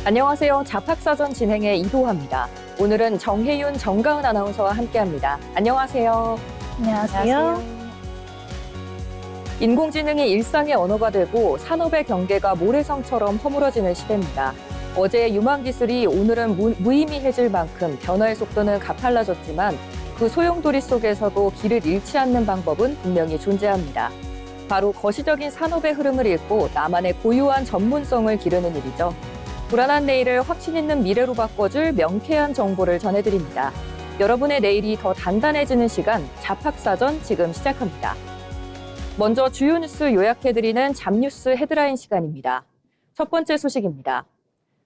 안녕하세요. 잡학사전 진행의 이도화입니다. 오늘은 정혜윤, 정가은 아나운서와 함께합니다. 안녕하세요. 안녕하세요. 인공지능이 일상의 언어가 되고 산업의 경계가 모래성처럼 허물어지는 시대입니다. 어제의 유망 기술이 오늘은 무의미해질 만큼 변화의 속도는 가팔라졌지만 그 소용돌이 속에서도 길을 잃지 않는 방법은 분명히 존재합니다. 바로 거시적인 산업의 흐름을 읽고 나만의 고유한 전문성을 기르는 일이죠. 불안한 내일을 확신 있는 미래로 바꿔줄 명쾌한 정보를 전해드립니다. 여러분의 내일이 더 단단해지는 시간, 잡학사전 지금 시작합니다. 먼저 주요 뉴스 요약해드리는 잡뉴스 헤드라인 시간입니다. 첫 번째 소식입니다.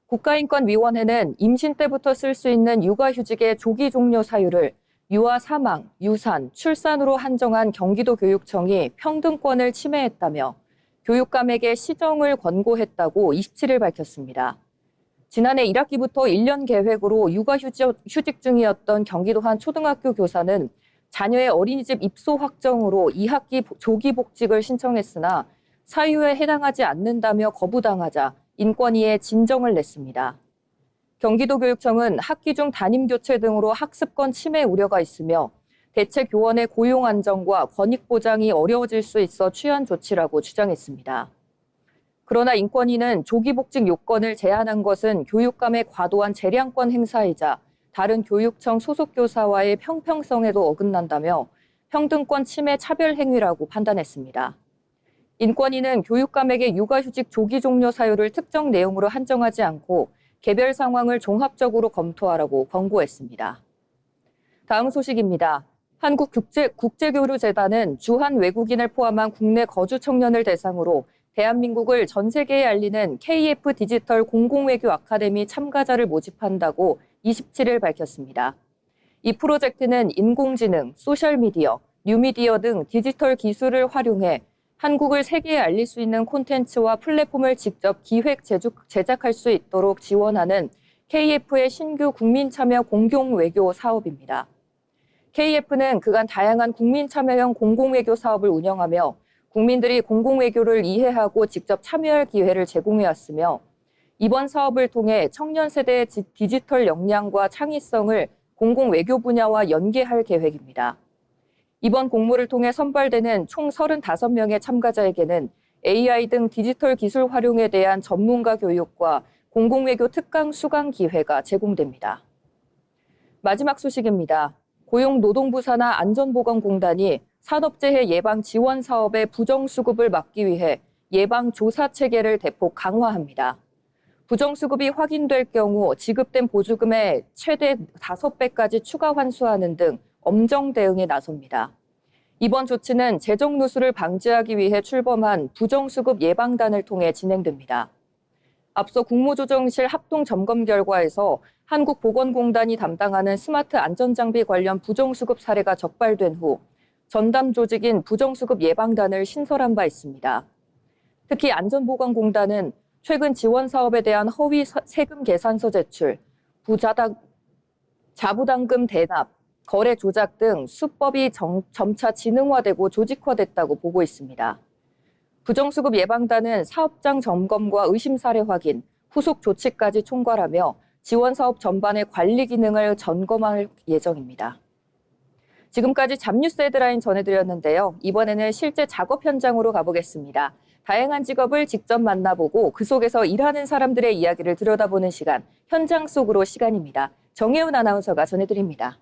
국가인권위원회는 임신 때부터 쓸 수 있는 육아휴직의 조기 종료 사유를 유아 사망, 유산, 출산으로 한정한 경기도교육청이 평등권을 침해했다며 교육감에게 시정을 권고했다고 27일 밝혔습니다. 지난해 1학기부터 1년 계획으로 육아휴직 중이었던 경기도 한 초등학교 교사는 자녀의 어린이집 입소 확정으로 2학기 조기 복직을 신청했으나 사유에 해당하지 않는다며 거부당하자 인권위에 진정을 냈습니다. 경기도교육청은 학기 중 담임 교체 등으로 학습권 침해 우려가 있으며 대체 교원의 고용 안정과 권익 보장이 어려워질 수 있어 취한 조치라고 주장했습니다. 그러나 인권위는 조기 복직 요건을 제한한 것은 교육감의 과도한 재량권 행사이자 다른 교육청 소속 교사와의 평평성에도 어긋난다며 평등권 침해 차별 행위라고 판단했습니다. 인권위는 교육감에게 육아휴직 조기 종료 사유를 특정 내용으로 한정하지 않고 개별 상황을 종합적으로 검토하라고 권고했습니다. 다음 소식입니다. 한국국제교류재단은 주한 외국인을 포함한 국내 거주 청년을 대상으로 대한민국을 전 세계에 알리는 KF 디지털 공공외교 아카데미 참가자를 모집한다고 27일 밝혔습니다. 이 프로젝트는 인공지능, 소셜미디어, 뉴미디어 등 디지털 기술을 활용해 한국을 세계에 알릴 수 있는 콘텐츠와 플랫폼을 직접 기획 제작할 수 있도록 지원하는 KF의 신규 국민참여 공공외교 사업입니다. KF는 그간 다양한 국민참여형 공공외교 사업을 운영하며 국민들이 공공외교를 이해하고 직접 참여할 기회를 제공해왔으며 이번 사업을 통해 청년 세대의 디지털 역량과 창의성을 공공외교 분야와 연계할 계획입니다. 이번 공모를 통해 선발되는 총 35명의 참가자에게는 AI 등 디지털 기술 활용에 대한 전문가 교육과 공공외교 특강 수강 기회가 제공됩니다. 마지막 소식입니다. 고용노동부 산하 안전보건공단이 산업재해 예방 지원 사업의 부정수급을 막기 위해 예방조사 체계를 대폭 강화합니다. 부정수급이 확인될 경우 지급된 보조금의 최대 5배까지 추가 환수하는 등 엄정 대응에 나섭니다. 이번 조치는 재정 누수를 방지하기 위해 출범한 부정수급 예방단을 통해 진행됩니다. 앞서 국무조정실 합동 점검 결과에서 한국보건공단이 담당하는 스마트 안전장비 관련 부정수급 사례가 적발된 후 전담 조직인 부정수급 예방단을 신설한 바 있습니다. 특히 안전보건공단은 최근 지원 사업에 대한 허위 세금 계산서 제출, 자부담금 대납, 거래 조작 등 수법이 점차 지능화되고 조직화됐다고 보고 있습니다. 부정수급 예방단은 사업장 점검과 의심 사례 확인, 후속 조치까지 총괄하며 지원 사업 전반의 관리 기능을 점검할 예정입니다. 지금까지 잡뉴스 헤드라인 전해드렸는데요. 이번에는 실제 작업 현장으로 가보겠습니다. 다양한 직업을 직접 만나보고 그 속에서 일하는 사람들의 이야기를 들여다보는 시간, 현장 속으로 시간입니다. 정혜윤 아나운서가 전해드립니다.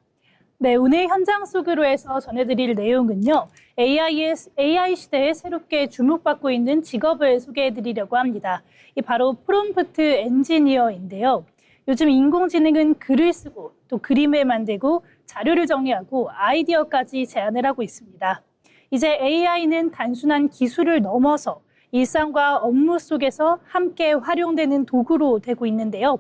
네, 오늘 현장 속으로 해서 전해드릴 내용은요. AI 시대에 새롭게 주목받고 있는 직업을 소개해드리려고 합니다. 이 바로 프롬프트 엔지니어인데요. 요즘 인공지능은 글을 쓰고 또 그림을 만들고 자료를 정리하고 아이디어까지 제안을 하고 있습니다. 이제 AI는 단순한 기술을 넘어서 일상과 업무 속에서 함께 활용되는 도구로 되고 있는데요.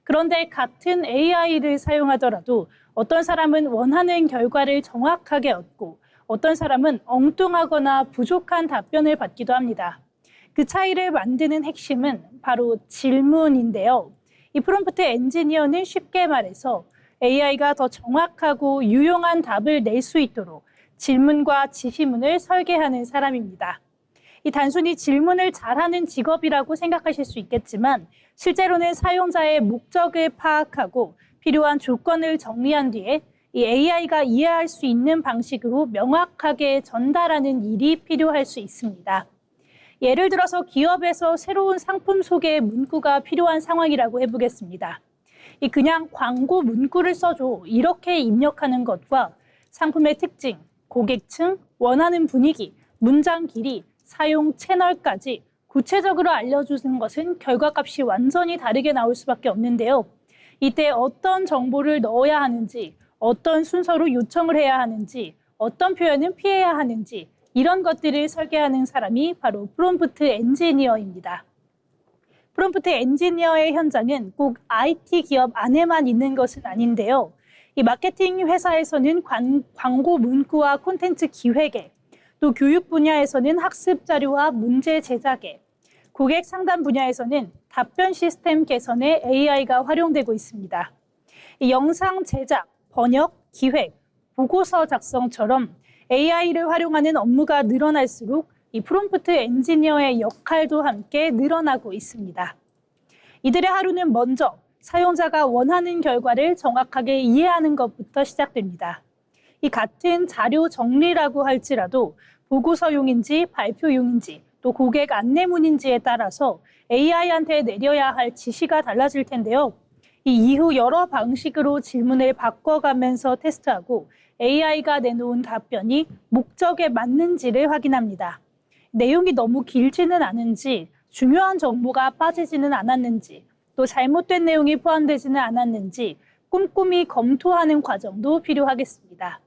그런데 같은 AI를 사용하더라도 어떤 사람은 원하는 결과를 정확하게 얻고 어떤 사람은 엉뚱하거나 부족한 답변을 받기도 합니다. 그 차이를 만드는 핵심은 바로 질문인데요. 이 프롬프트 엔지니어는 쉽게 말해서 AI가 더 정확하고 유용한 답을 낼 수 있도록 질문과 지시문을 설계하는 사람입니다. 이 단순히 질문을 잘하는 직업이라고 생각하실 수 있겠지만 실제로는 사용자의 목적을 파악하고 필요한 조건을 정리한 뒤에 이 AI가 이해할 수 있는 방식으로 명확하게 전달하는 일이 필요할 수 있습니다. 예를 들어서 기업에서 새로운 상품 소개 문구가 필요한 상황이라고 해보겠습니다. 그냥 광고 문구를 써줘 이렇게 입력하는 것과 상품의 특징, 고객층, 원하는 분위기, 문장 길이, 사용 채널까지 구체적으로 알려주는 것은 결과값이 완전히 다르게 나올 수밖에 없는데요. 이때 어떤 정보를 넣어야 하는지, 어떤 순서로 요청을 해야 하는지, 어떤 표현은 피해야 하는지 이런 것들을 설계하는 사람이 바로 프롬프트 엔지니어입니다. 프롬프트 엔지니어의 현장은 꼭 IT 기업 안에만 있는 것은 아닌데요. 이 마케팅 회사에서는 광고 문구와 콘텐츠 기획에, 또 교육 분야에서는 학습 자료와 문제 제작에, 고객 상담 분야에서는 답변 시스템 개선에 AI가 활용되고 있습니다. 이 영상 제작, 번역, 기획, 보고서 작성처럼 AI를 활용하는 업무가 늘어날수록 이 프롬프트 엔지니어의 역할도 함께 늘어나고 있습니다. 이들의 하루는 먼저 사용자가 원하는 결과를 정확하게 이해하는 것부터 시작됩니다. 이 같은 자료 정리라고 할지라도 보고서용인지 발표용인지 또 고객 안내문인지에 따라서 AI한테 내려야 할 지시가 달라질 텐데요. 이 이후 여러 방식으로 질문을 바꿔가면서 테스트하고 AI가 내놓은 답변이 목적에 맞는지를 확인합니다. 내용이 너무 길지는 않은지, 중요한 정보가 빠지지는 않았는지, 또 잘못된 내용이 포함되지는 않았는지 꼼꼼히 검토하는 과정도 필요하겠습니다.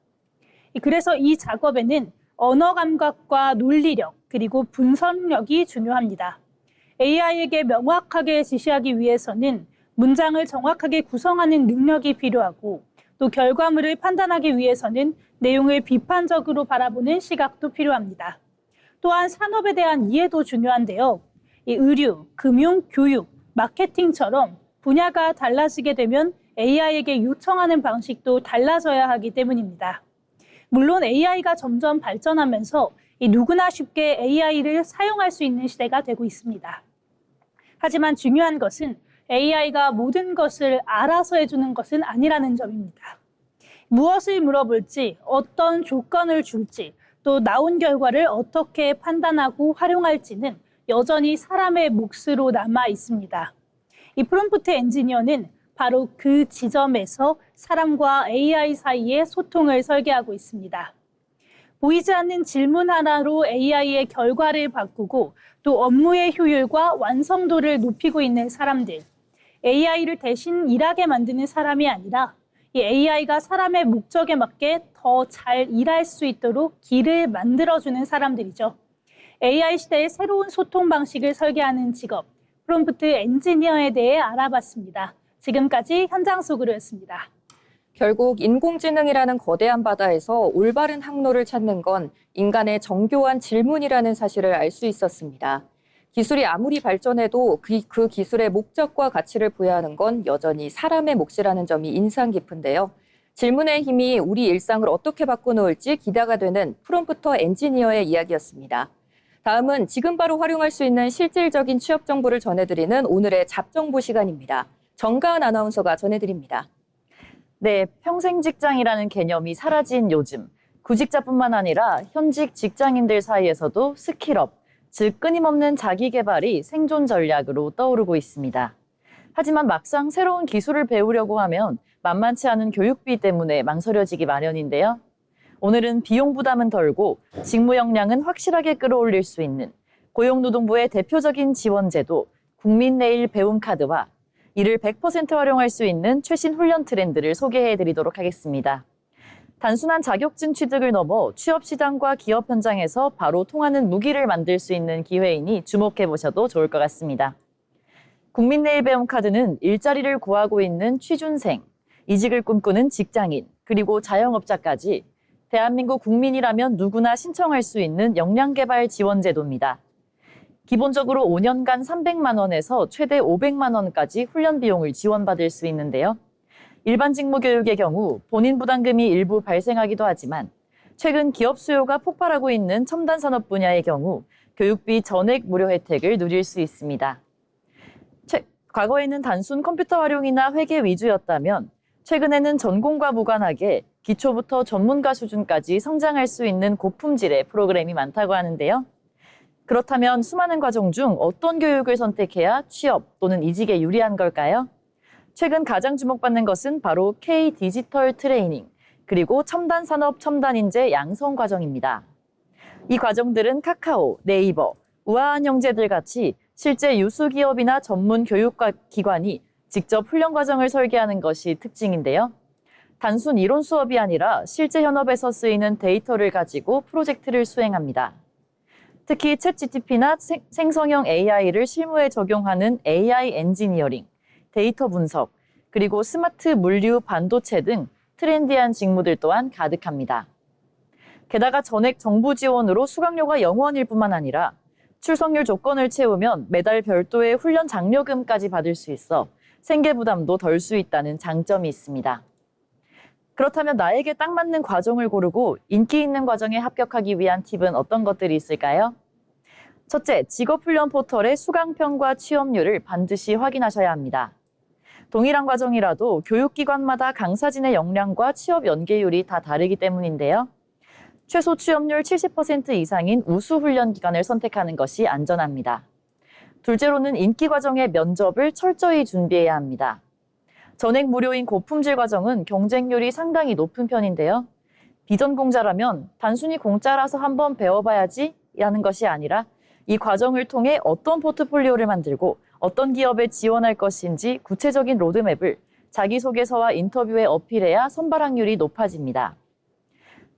그래서 이 작업에는 언어 감각과 논리력, 그리고 분석력이 중요합니다. AI에게 명확하게 지시하기 위해서는 문장을 정확하게 구성하는 능력이 필요하고 또 결과물을 판단하기 위해서는 내용을 비판적으로 바라보는 시각도 필요합니다. 또한 산업에 대한 이해도 중요한데요. 이 의류, 금융, 교육, 마케팅처럼 분야가 달라지게 되면 AI에게 요청하는 방식도 달라져야 하기 때문입니다. 물론 AI가 점점 발전하면서 누구나 쉽게 AI를 사용할 수 있는 시대가 되고 있습니다. 하지만 중요한 것은 AI가 모든 것을 알아서 해주는 것은 아니라는 점입니다. 무엇을 물어볼지, 어떤 조건을 줄지, 또 나온 결과를 어떻게 판단하고 활용할지는 여전히 사람의 몫으로 남아 있습니다. 이 프롬프트 엔지니어는 바로 그 지점에서 사람과 AI 사이의 소통을 설계하고 있습니다. 보이지 않는 질문 하나로 AI의 결과를 바꾸고 또 업무의 효율과 완성도를 높이고 있는 사람들. AI를 대신 일하게 만드는 사람이 아니라 이 AI가 사람의 목적에 맞게 더 잘 일할 수 있도록 길을 만들어주는 사람들이죠. AI 시대의 새로운 소통 방식을 설계하는 직업, 프롬프트 엔지니어에 대해 알아봤습니다. 지금까지 현장 속으로였습니다. 결국 인공지능이라는 거대한 바다에서 올바른 항로를 찾는 건 인간의 정교한 질문이라는 사실을 알 수 있었습니다. 기술이 아무리 발전해도 그 기술의 목적과 가치를 부여하는 건 여전히 사람의 몫이라는 점이 인상 깊은데요. 질문의 힘이 우리 일상을 어떻게 바꿔놓을지 기대가 되는 프롬프터 엔지니어의 이야기였습니다. 다음은 지금 바로 활용할 수 있는 실질적인 취업 정보를 전해드리는 오늘의 잡정보 시간입니다. 정가은 아나운서가 전해드립니다. 네, 평생 직장이라는 개념이 사라진 요즘, 구직자뿐만 아니라 현직 직장인들 사이에서도 스킬업, 즉 끊임없는 자기 개발이 생존 전략으로 떠오르고 있습니다. 하지만 막상 새로운 기술을 배우려고 하면 만만치 않은 교육비 때문에 망설여지기 마련인데요. 오늘은 비용 부담은 덜고 직무 역량은 확실하게 끌어올릴 수 있는 고용노동부의 대표적인 지원제도 국민내일 배움카드와 이를 100% 활용할 수 있는 최신 훈련 트렌드를 소개해드리도록 하겠습니다. 단순한 자격증 취득을 넘어 취업시장과 기업 현장에서 바로 통하는 무기를 만들 수 있는 기회이니 주목해보셔도 좋을 것 같습니다. 국민내일 배움카드는 일자리를 구하고 있는 취준생, 이직을 꿈꾸는 직장인, 그리고 자영업자까지 대한민국 국민이라면 누구나 신청할 수 있는 역량개발 지원제도입니다. 기본적으로 5년간 300만 원에서 최대 500만 원까지 훈련 비용을 지원받을 수 있는데요. 일반 직무 교육의 경우 본인 부담금이 일부 발생하기도 하지만 최근 기업 수요가 폭발하고 있는 첨단 산업 분야의 경우 교육비 전액 무료 혜택을 누릴 수 있습니다. 과거에는 단순 컴퓨터 활용이나 회계 위주였다면 최근에는 전공과 무관하게 기초부터 전문가 수준까지 성장할 수 있는 고품질의 프로그램이 많다고 하는데요. 그렇다면 수많은 과정 중 어떤 교육을 선택해야 취업 또는 이직에 유리한 걸까요? 최근 가장 주목받는 것은 바로 K-디지털 트레이닝, 그리고 첨단 산업 첨단 인재 양성 과정입니다. 이 과정들은 카카오, 네이버, 우아한 형제들 같이 실제 유수 기업이나 전문 교육기관이 직접 훈련 과정을 설계하는 것이 특징인데요. 단순 이론 수업이 아니라 실제 현업에서 쓰이는 데이터를 가지고 프로젝트를 수행합니다. 특히 챗GPT나 생성형 AI를 실무에 적용하는 AI 엔지니어링, 데이터 분석, 그리고 스마트 물류, 반도체 등 트렌디한 직무들 또한 가득합니다. 게다가 전액 정부 지원으로 수강료가 0원일 뿐만 아니라 출석률 조건을 채우면 매달 별도의 훈련 장려금까지 받을 수 있어 생계 부담도 덜 수 있다는 장점이 있습니다. 그렇다면 나에게 딱 맞는 과정을 고르고 인기 있는 과정에 합격하기 위한 팁은 어떤 것들이 있을까요? 첫째, 직업훈련 포털의 수강평과 취업률을 반드시 확인하셔야 합니다. 동일한 과정이라도 교육기관마다 강사진의 역량과 취업 연계율이 다 다르기 때문인데요. 최소 취업률 70% 이상인 우수 훈련 기관을 선택하는 것이 안전합니다. 둘째로는 인기 과정의 면접을 철저히 준비해야 합니다. 전액 무료인 고품질 과정은 경쟁률이 상당히 높은 편인데요. 비전공자라면 단순히 공짜라서 한번 배워봐야지 라는 것이 아니라 이 과정을 통해 어떤 포트폴리오를 만들고 어떤 기업에 지원할 것인지 구체적인 로드맵을 자기소개서와 인터뷰에 어필해야 선발 확률이 높아집니다.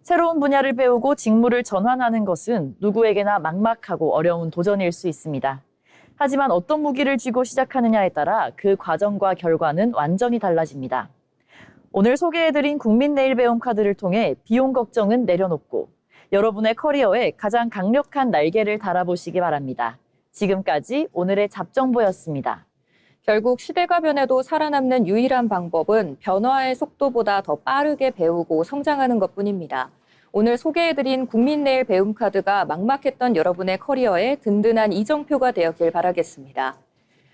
새로운 분야를 배우고 직무를 전환하는 것은 누구에게나 막막하고 어려운 도전일 수 있습니다. 하지만 어떤 무기를 쥐고 시작하느냐에 따라 그 과정과 결과는 완전히 달라집니다. 오늘 소개해드린 국민 내일 배움 카드를 통해 비용 걱정은 내려놓고 여러분의 커리어에 가장 강력한 날개를 달아보시기 바랍니다. 지금까지 오늘의 잡정보였습니다. 결국 시대가 변해도 살아남는 유일한 방법은 변화의 속도보다 더 빠르게 배우고 성장하는 것뿐입니다. 오늘 소개해드린 국민 내일 배움 카드가 막막했던 여러분의 커리어에 든든한 이정표가 되었길 바라겠습니다.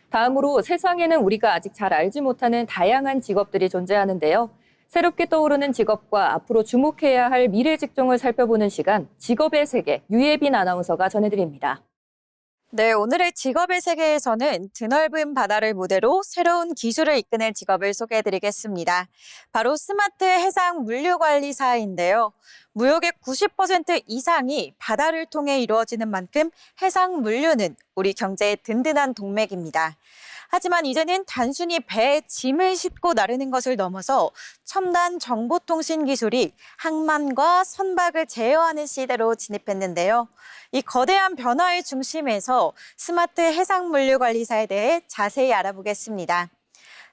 다음으로 세상에는 우리가 아직 잘 알지 못하는 다양한 직업들이 존재하는데요. 새롭게 떠오르는 직업과 앞으로 주목해야 할 미래 직종을 살펴보는 시간, 직업의 세계, 유예빈 아나운서가 전해드립니다. 네, 오늘의 직업의 세계에서는 드넓은 바다를 무대로 새로운 기술을 이끄는 직업을 소개해드리겠습니다. 바로 스마트 해상 물류관리사인데요. 무역의 90% 이상이 바다를 통해 이루어지는 만큼 해상 물류는 우리 경제의 든든한 동맥입니다. 하지만 이제는 단순히 배에 짐을 싣고 나르는 것을 넘어서 첨단 정보통신 기술이 항만과 선박을 제어하는 시대로 진입했는데요. 이 거대한 변화의 중심에서 스마트 해상물류관리사에 대해 자세히 알아보겠습니다.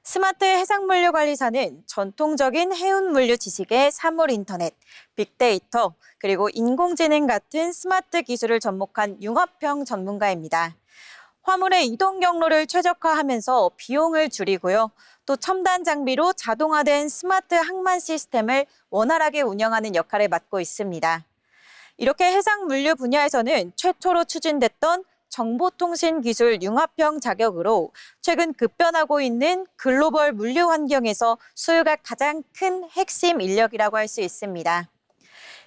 스마트 해상물류관리사는 전통적인 해운물류 지식의 사물인터넷, 빅데이터, 그리고 인공지능 같은 스마트 기술을 접목한 융합형 전문가입니다. 화물의 이동 경로를 최적화하면서 비용을 줄이고요. 또 첨단 장비로 자동화된 스마트 항만 시스템을 원활하게 운영하는 역할을 맡고 있습니다. 이렇게 해상 물류 분야에서는 최초로 추진됐던 정보통신 기술 융합형 자격으로 최근 급변하고 있는 글로벌 물류 환경에서 수요가 가장 큰 핵심 인력이라고 할 수 있습니다.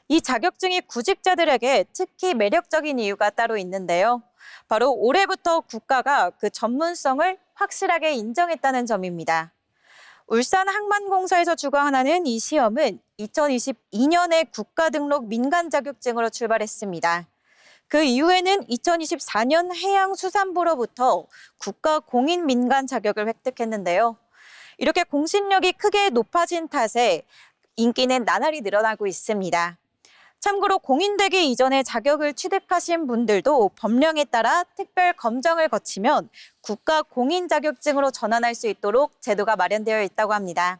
이 자격증이 구직자들에게 특히 매력적인 이유가 따로 있는데요. 바로 올해부터 국가가 그 전문성을 확실하게 인정했다는 점입니다. 울산항만공사에서 주관하는 이 시험은 2022년에 국가등록 민간 자격증으로 출발했습니다. 그 이후에는 2024년 해양수산부로부터 국가공인 민간 자격을 획득했는데요. 이렇게 공신력이 크게 높아진 탓에 인기는 나날이 늘어나고 있습니다. 참고로 공인되기 이전에 자격을 취득하신 분들도 법령에 따라 특별 검정을 거치면 국가 공인 자격증으로 전환할 수 있도록 제도가 마련되어 있다고 합니다.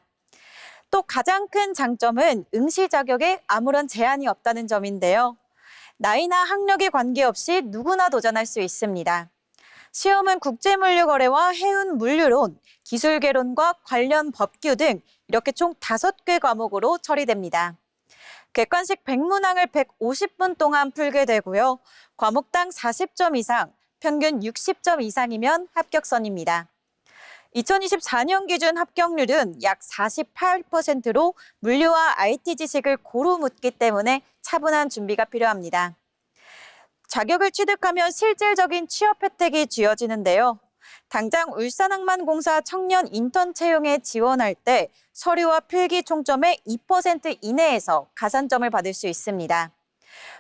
또 가장 큰 장점은 응시 자격에 아무런 제한이 없다는 점인데요. 나이나 학력에 관계없이 누구나 도전할 수 있습니다. 시험은 국제물류거래와 해운물류론, 기술개론과 관련 법규 등 이렇게 총 5개 과목으로 처리됩니다. 객관식 100문항을 150분 동안 풀게 되고요. 과목당 40점 이상, 평균 60점 이상이면 합격선입니다. 2024년 기준 합격률은 약 48%로 물리와 IT 지식을 고루 묻기 때문에 차분한 준비가 필요합니다. 자격을 취득하면 실질적인 취업 혜택이 쥐어지는데요. 당장 울산항만공사 청년 인턴 채용에 지원할 때 서류와 필기 총점의 2% 이내에서 가산점을 받을 수 있습니다.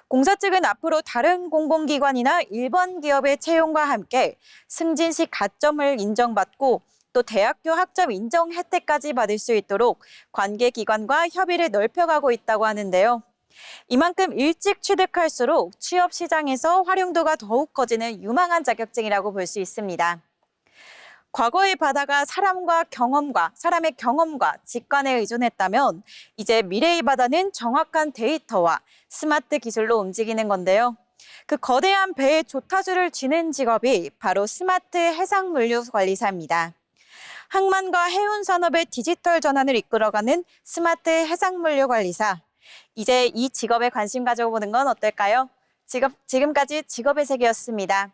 공사 측은 앞으로 다른 공공기관이나 일반 기업의 채용과 함께 승진 시 가점을 인정받고 또 대학교 학점 인정 혜택까지 받을 수 있도록 관계기관과 협의를 넓혀가고 있다고 하는데요. 이만큼 일찍 취득할수록 취업 시장에서 활용도가 더욱 커지는 유망한 자격증이라고 볼 수 있습니다. 과거의 바다가 사람의 경험과 직관에 의존했다면 이제 미래의 바다는 정확한 데이터와 스마트 기술로 움직이는 건데요. 그 거대한 배의 조타주를 쥐는 직업이 바로 스마트 해상물류관리사입니다. 항만과 해운 산업의 디지털 전환을 이끌어가는 스마트 해상물류관리사. 이제 이 직업에 관심 가져보는 건 어떨까요? 지금까지 직업의 세계였습니다.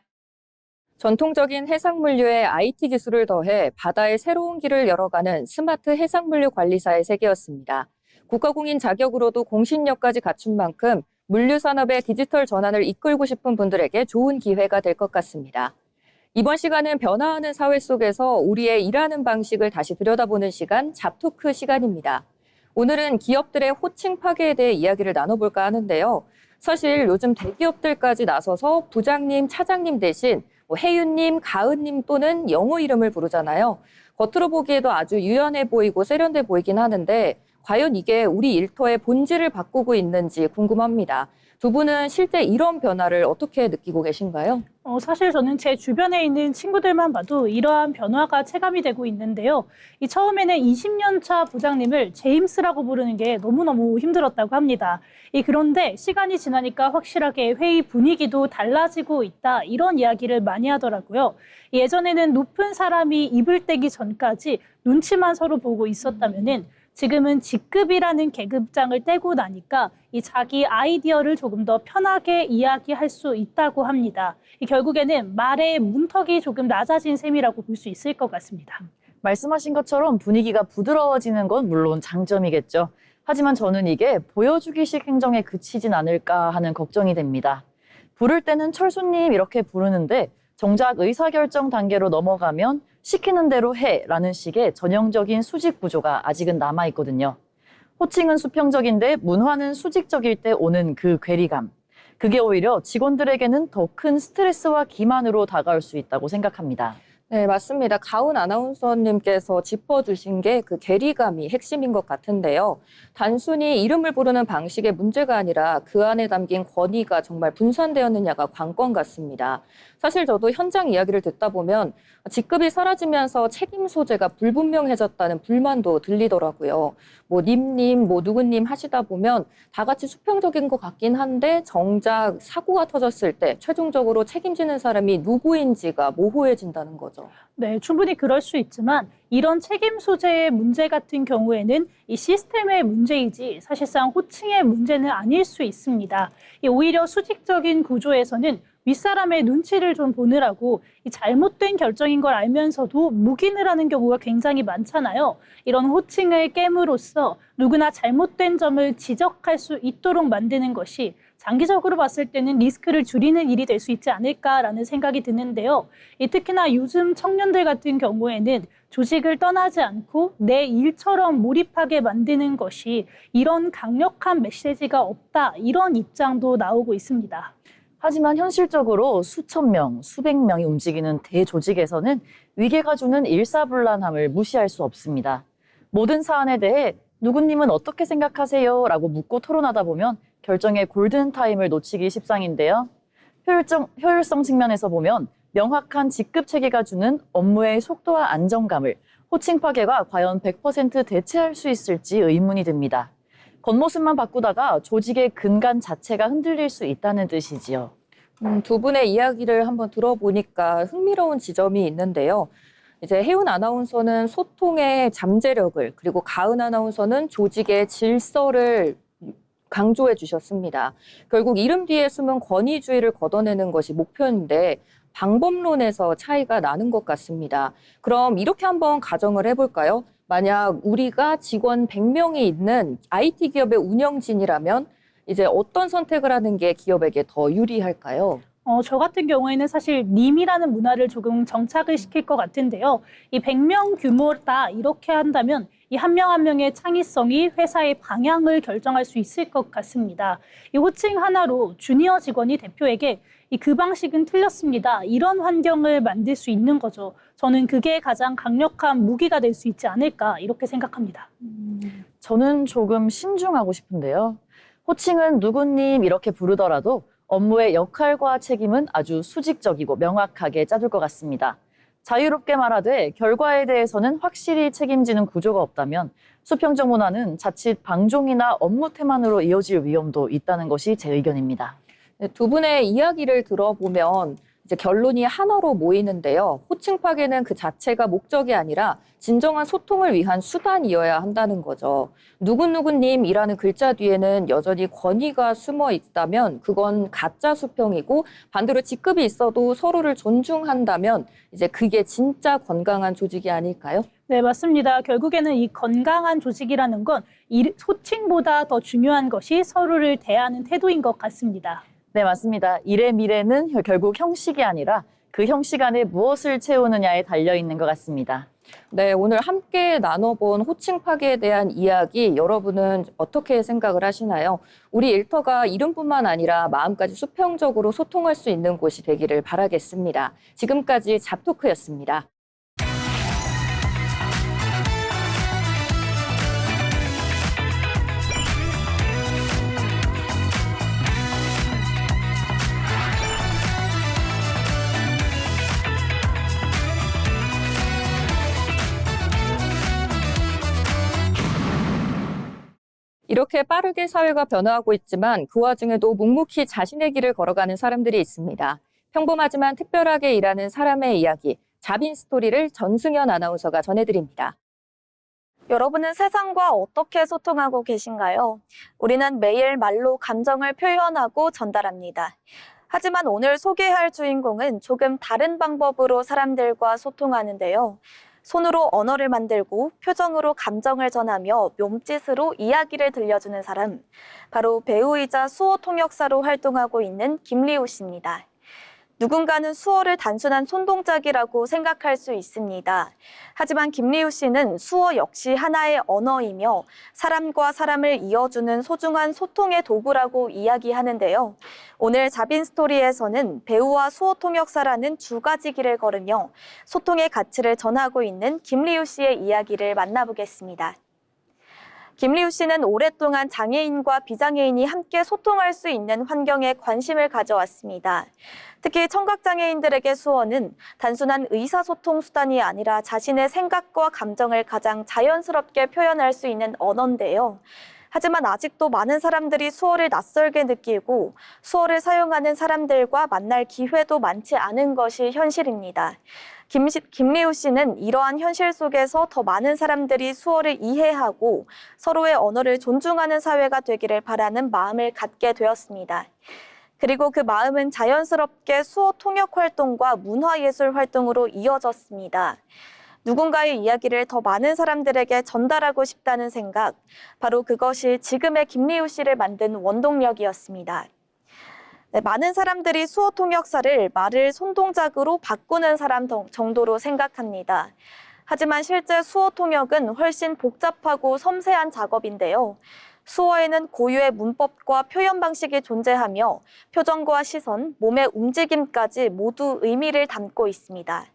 전통적인 해상물류에 IT 기술을 더해 바다의 새로운 길을 열어가는 스마트 해상물류 관리사의 세계였습니다. 국가공인 자격으로도 공신력까지 갖춘 만큼 물류 산업의 디지털 전환을 이끌고 싶은 분들에게 좋은 기회가 될 것 같습니다. 이번 시간은 변화하는 사회 속에서 우리의 일하는 방식을 다시 들여다보는 시간, 잡토크 시간입니다. 오늘은 기업들의 호칭 파괴에 대해 이야기를 나눠볼까 하는데요. 사실 요즘 대기업들까지 나서서 부장님, 차장님 대신 혜윤님, 가은님 또는 영어 이름을 부르잖아요. 겉으로 보기에도 아주 유연해 보이고 세련돼 보이긴 하는데 과연 이게 우리 일터의 본질을 바꾸고 있는지 궁금합니다. 두 분은 실제 이런 변화를 어떻게 느끼고 계신가요? 사실 저는 제 주변에 있는 친구들만 봐도 이러한 변화가 체감이 되고 있는데요. 처음에는 20년 차 부장님을 제임스라고 부르는 게 너무너무 힘들었다고 합니다. 그런데 시간이 지나니까 확실하게 회의 분위기도 달라지고 있다, 이런 이야기를 많이 하더라고요. 예전에는 높은 사람이 입을 떼기 전까지 눈치만 서로 보고 있었다면은 지금은 직급이라는 계급장을 떼고 나니까 자기 아이디어를 조금 더 편하게 이야기할 수 있다고 합니다. 결국에는 말의 문턱이 조금 낮아진 셈이라고 볼 수 있을 것 같습니다. 말씀하신 것처럼 분위기가 부드러워지는 건 물론 장점이겠죠. 하지만 저는 이게 보여주기식 행정에 그치진 않을까 하는 걱정이 됩니다. 부를 때는 철수님 이렇게 부르는데 정작 의사결정 단계로 넘어가면 시키는 대로 해라는 식의 전형적인 수직 구조가 아직은 남아있거든요. 호칭은 수평적인데 문화는 수직적일 때 오는 그 괴리감. 그게 오히려 직원들에게는 더 큰 스트레스와 기만으로 다가올 수 있다고 생각합니다. 네, 맞습니다. 가은 아나운서님께서 짚어주신 게 그 괴리감이 핵심인 것 같은데요. 단순히 이름을 부르는 방식의 문제가 아니라 그 안에 담긴 권위가 정말 분산되었느냐가 관건 같습니다. 사실 저도 현장 이야기를 듣다 보면 직급이 사라지면서 책임 소재가 불분명해졌다는 불만도 들리더라고요. 님님, 누구님 하시다 보면 다 같이 수평적인 것 같긴 한데 정작 사고가 터졌을 때 최종적으로 책임지는 사람이 누구인지가 모호해진다는 거죠. 네, 충분히 그럴 수 있지만 이런 책임 소재의 문제 같은 경우에는 이 시스템의 문제이지 사실상 호칭의 문제는 아닐 수 있습니다. 오히려 수직적인 구조에서는 윗사람의 눈치를 좀 보느라고 이 잘못된 결정인 걸 알면서도 묵인을 하는 경우가 굉장히 많잖아요. 이런 호칭을 깨므로써 누구나 잘못된 점을 지적할 수 있도록 만드는 것이 장기적으로 봤을 때는 리스크를 줄이는 일이 될 수 있지 않을까라는 생각이 드는데요. 특히나 요즘 청년들 같은 경우에는 조직을 떠나지 않고 내 일처럼 몰입하게 만드는 것이 이런 강력한 메시지가 없다, 이런 입장도 나오고 있습니다. 하지만 현실적으로 수천 명, 수백 명이 움직이는 대조직에서는 위계가 주는 일사불란함을 무시할 수 없습니다. 모든 사안에 대해 누구님은 어떻게 생각하세요? 라고 묻고 토론하다 보면 결정의 골든타임을 놓치기 십상인데요. 효율성 측면에서 보면 명확한 직급 체계가 주는 업무의 속도와 안정감을 호칭 파괴가 과연 100% 대체할 수 있을지 의문이 듭니다. 겉모습만 바꾸다가 조직의 근간 자체가 흔들릴 수 있다는 뜻이지요. 두 분의 이야기를 한번 들어보니까 흥미로운 지점이 있는데요. 이제 혜윤 아나운서는 소통의 잠재력을, 그리고 가은 아나운서는 조직의 질서를 강조해 주셨습니다. 결국 이름 뒤에 숨은 권위주의를 걷어내는 것이 목표인데 방법론에서 차이가 나는 것 같습니다. 그럼 이렇게 한번 가정을 해볼까요? 만약 우리가 직원 100명이 있는 IT 기업의 운영진이라면 이제 어떤 선택을 하는 게 기업에게 더 유리할까요? 저 같은 경우에는 사실 님이라는 문화를 조금 정착을 시킬 것 같은데요. 이 100명 규모다 이렇게 한다면 이 한 명 한 명의 창의성이 회사의 방향을 결정할 수 있을 것 같습니다. 이 호칭 하나로 주니어 직원이 대표에게 그 방식은 틀렸습니다. 이런 환경을 만들 수 있는 거죠. 저는 그게 가장 강력한 무기가 될 수 있지 않을까 이렇게 생각합니다. 저는 조금 신중하고 싶은데요. 호칭은 누구님 이렇게 부르더라도 업무의 역할과 책임은 아주 수직적이고 명확하게 짜둘 것 같습니다. 자유롭게 말하되 결과에 대해서는 확실히 책임지는 구조가 없다면 수평적 문화는 자칫 방종이나 업무 태만으로 이어질 위험도 있다는 것이 제 의견입니다. 네, 두 분의 이야기를 들어보면 이제 결론이 하나로 모이는데요. 호칭 파괴는 그 자체가 목적이 아니라 진정한 소통을 위한 수단이어야 한다는 거죠. 누구누구님이라는 글자 뒤에는 여전히 권위가 숨어 있다면 그건 가짜 수평이고 반대로 직급이 있어도 서로를 존중한다면 이제 그게 진짜 건강한 조직이 아닐까요? 네, 맞습니다. 결국에는 이 건강한 조직이라는 건 이 호칭보다 더 중요한 것이 서로를 대하는 태도인 것 같습니다. 네, 맞습니다. 일의 미래는 결국 형식이 아니라 그 형식 안에 무엇을 채우느냐에 달려있는 것 같습니다. 네, 오늘 함께 나눠본 호칭 파괴에 대한 이야기 여러분은 어떻게 생각을 하시나요? 우리 일터가 이름뿐만 아니라 마음까지 수평적으로 소통할 수 있는 곳이 되기를 바라겠습니다. 지금까지 잡토크였습니다. 이렇게 빠르게 사회가 변화하고 있지만 그 와중에도 묵묵히 자신의 길을 걸어가는 사람들이 있습니다. 평범하지만 특별하게 일하는 사람의 이야기, 자빈 스토리를 전승현 아나운서가 전해드립니다. 여러분은 세상과 어떻게 소통하고 계신가요? 우리는 매일 말로 감정을 표현하고 전달합니다. 하지만 오늘 소개할 주인공은 조금 다른 방법으로 사람들과 소통하는데요. 손으로 언어를 만들고 표정으로 감정을 전하며 몸짓으로 이야기를 들려주는 사람, 바로 배우이자 수어 통역사로 활동하고 있는 김리우 씨입니다. 누군가는 수어를 단순한 손동작이라고 생각할 수 있습니다. 하지만 김리우 씨는 수어 역시 하나의 언어이며 사람과 사람을 이어주는 소중한 소통의 도구라고 이야기하는데요. 오늘 자빈 스토리에서는 배우와 수어 통역사라는 두 가지 길을 걸으며 소통의 가치를 전하고 있는 김리우 씨의 이야기를 만나보겠습니다. 김리우 씨는 오랫동안 장애인과 비장애인이 함께 소통할 수 있는 환경에 관심을 가져왔습니다. 특히 청각장애인들에게 수어는 단순한 의사소통 수단이 아니라 자신의 생각과 감정을 가장 자연스럽게 표현할 수 있는 언어인데요. 하지만 아직도 많은 사람들이 수어를 낯설게 느끼고 수어를 사용하는 사람들과 만날 기회도 많지 않은 것이 현실입니다. 김리우 씨는 이러한 현실 속에서 더 많은 사람들이 수어를 이해하고 서로의 언어를 존중하는 사회가 되기를 바라는 마음을 갖게 되었습니다. 그리고 그 마음은 자연스럽게 수어 통역 활동과 문화예술 활동으로 이어졌습니다. 누군가의 이야기를 더 많은 사람들에게 전달하고 싶다는 생각, 바로 그것이 지금의 김리우 씨를 만든 원동력이었습니다. 네, 많은 사람들이 수어 통역사를 말을 손동작으로 바꾸는 사람 정도로 생각합니다. 하지만 실제 수어 통역은 훨씬 복잡하고 섬세한 작업인데요. 수어에는 고유의 문법과 표현 방식이 존재하며 표정과 시선, 몸의 움직임까지 모두 의미를 담고 있습니다.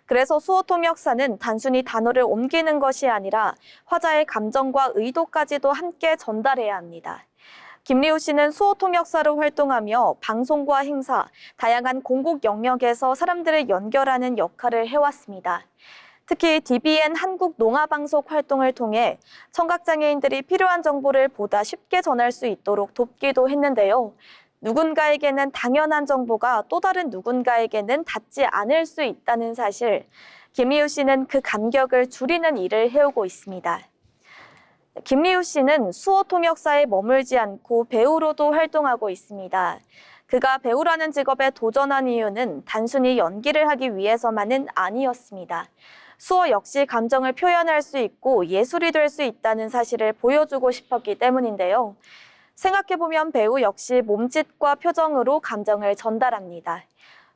그래서 수어 통역사는 단순히 단어를 옮기는 것이 아니라 화자의 감정과 의도까지도 함께 전달해야 합니다. 김리우 씨는 수어 통역사로 활동하며 방송과 행사, 다양한 공공 영역에서 사람들을 연결하는 역할을 해왔습니다. 특히 DBN 한국농아방송 활동을 통해 청각장애인들이 필요한 정보를 보다 쉽게 전할 수 있도록 돕기도 했는데요. 누군가에게는 당연한 정보가 또 다른 누군가에게는 닿지 않을 수 있다는 사실, 김리우 씨는 그 간격을 줄이는 일을 해오고 있습니다. 김리우 씨는 수어 통역사에 머물지 않고 배우로도 활동하고 있습니다. 그가 배우라는 직업에 도전한 이유는 단순히 연기를 하기 위해서만은 아니었습니다. 수어 역시 감정을 표현할 수 있고 예술이 될 수 있다는 사실을 보여주고 싶었기 때문인데요. 생각해보면 배우 역시 몸짓과 표정으로 감정을 전달합니다.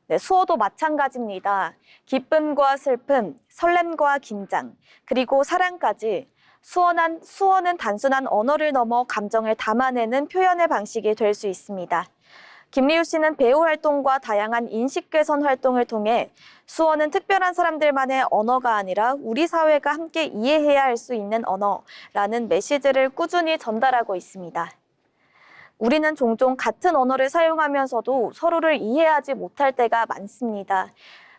네, 수어도 마찬가지입니다. 기쁨과 슬픔, 설렘과 긴장, 그리고 사랑까지 수어는 단순한 언어를 넘어 감정을 담아내는 표현의 방식이 될 수 있습니다. 김리우 씨는 배우 활동과 다양한 인식 개선 활동을 통해 수어는 특별한 사람들만의 언어가 아니라 우리 사회가 함께 이해해야 할 수 있는 언어라는 메시지를 꾸준히 전달하고 있습니다. 우리는 종종 같은 언어를 사용하면서도 서로를 이해하지 못할 때가 많습니다.